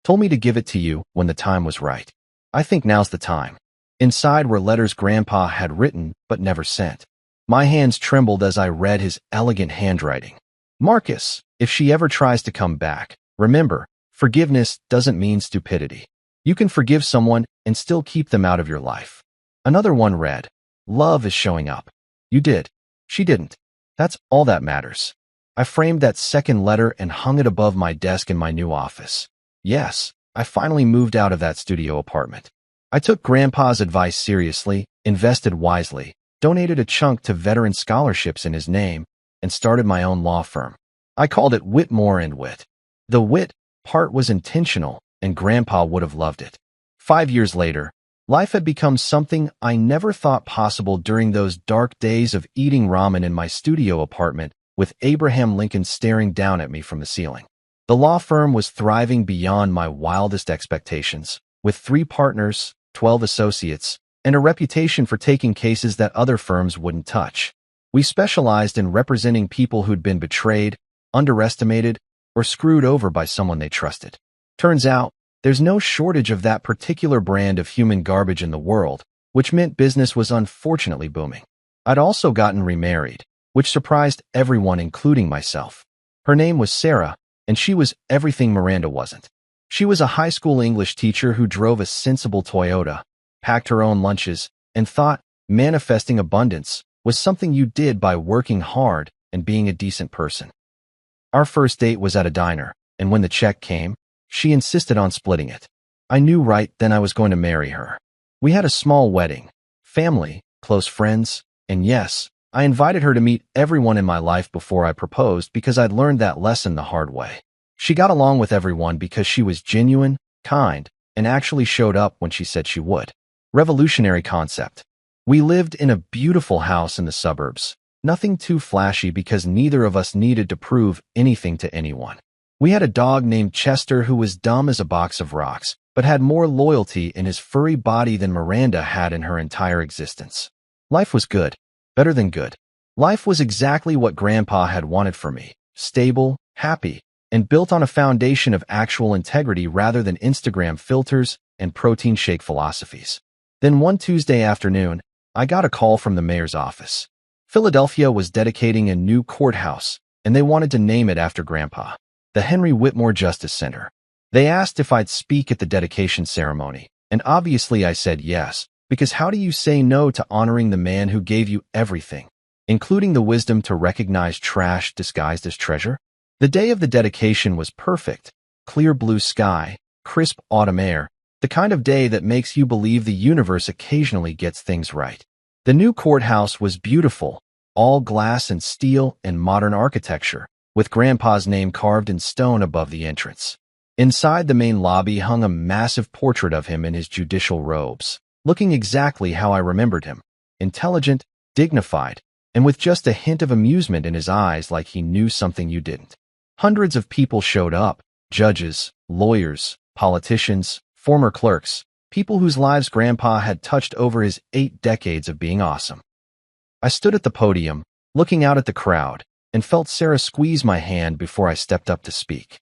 Told me to give it to you when the time was right. I think now's the time. Inside were letters Grandpa had written but never sent. My hands trembled as I read his elegant handwriting. Marcus, if she ever tries to come back, remember, forgiveness doesn't mean stupidity. You can forgive someone and still keep them out of your life. Another one read, Love is showing up. You did. She didn't. That's all that matters. I framed that second letter and hung it above my desk in my new office. Yes, I finally moved out of that studio apartment. I took Grandpa's advice seriously, invested wisely, donated a chunk to veteran scholarships in his name, and started my own law firm. I called it Whitmore and Witt. The Witt part was intentional, and Grandpa would have loved it. 5 years later, life had become something I never thought possible during those dark days of eating ramen in my studio apartment with Abraham Lincoln staring down at me from the ceiling. The law firm was thriving beyond my wildest expectations, with 3 partners, 12 associates, and a reputation for taking cases that other firms wouldn't touch. We specialized in representing people who'd been betrayed, underestimated, or screwed over by someone they trusted. Turns out, there's no shortage of that particular brand of human garbage in the world, which meant business was unfortunately booming. I'd also gotten remarried, which surprised everyone including myself. Her name was Sarah, and she was everything Miranda wasn't. She was a high school English teacher who drove a sensible Toyota, packed her own lunches, and thought manifesting abundance was something you did by working hard and being a decent person. Our first date was at a diner, and when the check came, she insisted on splitting it. I knew right then I was going to marry her. We had a small wedding, family, close friends, and yes, I invited her to meet everyone in my life before I proposed because I'd learned that lesson the hard way. She got along with everyone because she was genuine, kind, and actually showed up when she said she would. Revolutionary concept. We lived in a beautiful house in the suburbs. Nothing too flashy because neither of us needed to prove anything to anyone. We had a dog named Chester who was dumb as a box of rocks, but had more loyalty in his furry body than Miranda had in her entire existence. Life was good. Better than good. Life was exactly what Grandpa had wanted for me. Stable, happy, and built on a foundation of actual integrity rather than Instagram filters and protein shake philosophies. Then one Tuesday afternoon, I got a call from the mayor's office. Philadelphia was dedicating a new courthouse, and they wanted to name it after Grandpa, the Henry Whitmore Justice Center. They asked if I'd speak at the dedication ceremony, and obviously I said yes, because how do you say no to honoring the man who gave you everything, including the wisdom to recognize trash disguised as treasure? The day of the dedication was perfect. Clear blue sky, crisp autumn air, the kind of day that makes you believe the universe occasionally gets things right. The new courthouse was beautiful, all glass and steel and modern architecture, with Grandpa's name carved in stone above the entrance. Inside the main lobby hung a massive portrait of him in his judicial robes, looking exactly how I remembered him, intelligent, dignified, and with just a hint of amusement in his eyes like he knew something you didn't. Hundreds of people showed up, judges, lawyers, politicians, former clerks, people whose lives Grandpa had touched over his 8 decades of being awesome. I stood at the podium, looking out at the crowd, and felt Sarah squeeze my hand before I stepped up to speak.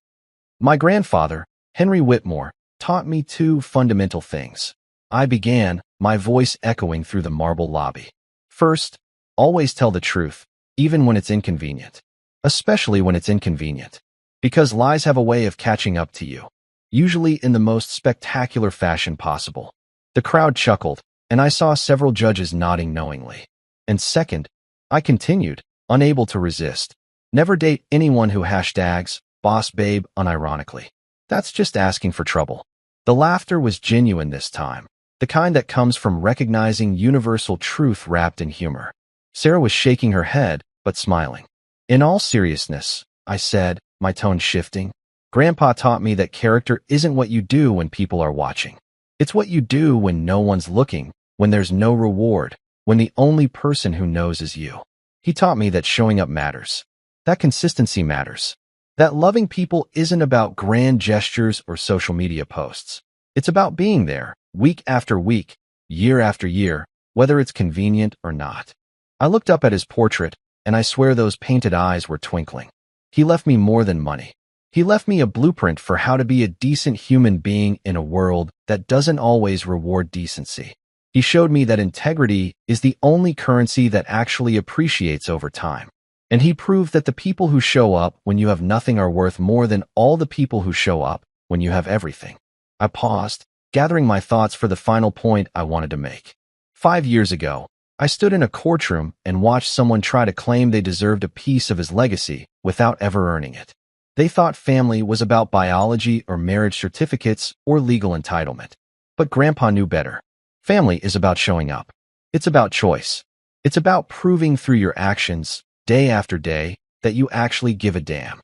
My grandfather, Henry Whitmore, taught me 2 fundamental things. I began, my voice echoing through the marble lobby. First, always tell the truth, even when it's inconvenient. Especially when it's inconvenient. Because lies have a way of catching up to you. Usually in the most spectacular fashion possible. The crowd chuckled, and I saw several judges nodding knowingly. And second, I continued, unable to resist. Never date anyone who hashtags boss babe unironically. That's just asking for trouble. The laughter was genuine this time, the kind that comes from recognizing universal truth wrapped in humor. Sarah was shaking her head, but smiling. In all seriousness, I said, my tone shifting, Grandpa taught me that character isn't what you do when people are watching. It's what you do when no one's looking, when there's no reward, when the only person who knows is you. He taught me that showing up matters, that consistency matters, that loving people isn't about grand gestures or social media posts. It's about being there, week after week, year after year, whether it's convenient or not. I looked up at his portrait, and I swear those painted eyes were twinkling. He left me more than money. He left me a blueprint for how to be a decent human being in a world that doesn't always reward decency. He showed me that integrity is the only currency that actually appreciates over time. And he proved that the people who show up when you have nothing are worth more than all the people who show up when you have everything. I paused, gathering my thoughts for the final point I wanted to make. 5 years ago, I stood in a courtroom and watched someone try to claim they deserved a piece of his legacy without ever earning it. They thought family was about biology or marriage certificates or legal entitlement. But Grandpa knew better. Family is about showing up. It's about choice. It's about proving through your actions, day after day, that you actually give a damn.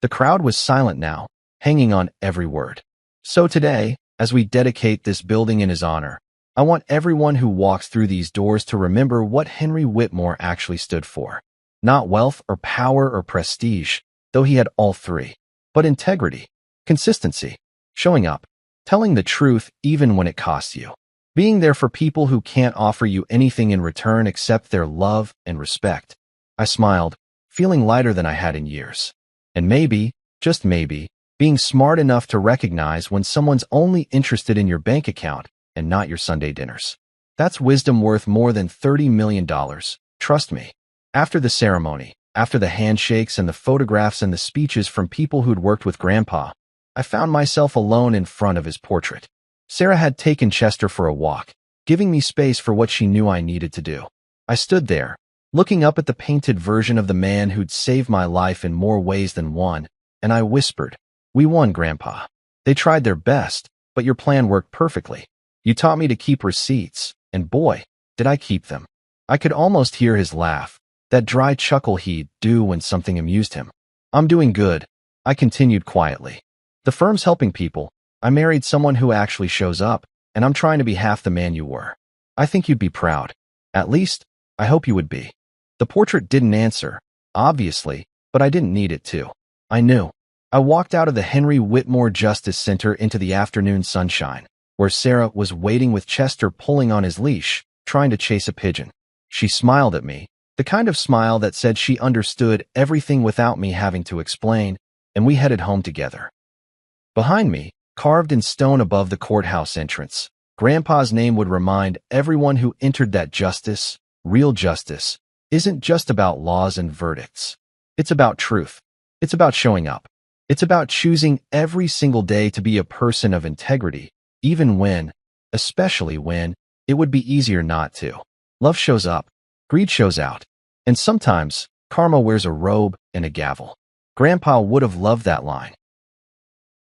The crowd was silent now, hanging on every word. So today, as we dedicate this building in his honor, I want everyone who walks through these doors to remember what Henry Whitmore actually stood for. Not wealth or power or prestige, though he had all 3, but integrity, consistency, showing up, telling the truth even when it costs you, being there for people who can't offer you anything in return except their love and respect. I smiled, feeling lighter than I had in years. And maybe, just maybe, being smart enough to recognize when someone's only interested in your bank account and not your Sunday dinners. That's wisdom worth more than $30 million, trust me. After the ceremony, After the handshakes and the photographs and the speeches from people who'd worked with Grandpa, I found myself alone in front of his portrait. Sarah had taken Chester for a walk, giving me space for what she knew I needed to do. I stood there, looking up at the painted version of the man who'd saved my life in more ways than one, and I whispered, "We won, Grandpa. They tried their best, but your plan worked perfectly. You taught me to keep receipts, and boy, did I keep them." I could almost hear his laugh, that dry chuckle he'd do when something amused him. "I'm doing good," I continued quietly. "The firm's helping people. I married someone who actually shows up, and I'm trying to be half the man you were. I think you'd be proud. At least, I hope you would be." The portrait didn't answer, obviously, but I didn't need it to. I knew. I walked out of the Henry Whitmore Justice Center into the afternoon sunshine, where Sarah was waiting with Chester pulling on his leash, trying to chase a pigeon. She smiled at me, the kind of smile that said she understood everything without me having to explain, and we headed home together. Behind me, carved in stone above the courthouse entrance, Grandpa's name would remind everyone who entered that justice, real justice, isn't just about laws and verdicts. It's about truth. It's about showing up. It's about choosing every single day to be a person of integrity, even when, especially when, it would be easier not to. Love shows up. Greed shows out. And sometimes, karma wears a robe and a gavel. Grandpa would have loved that line.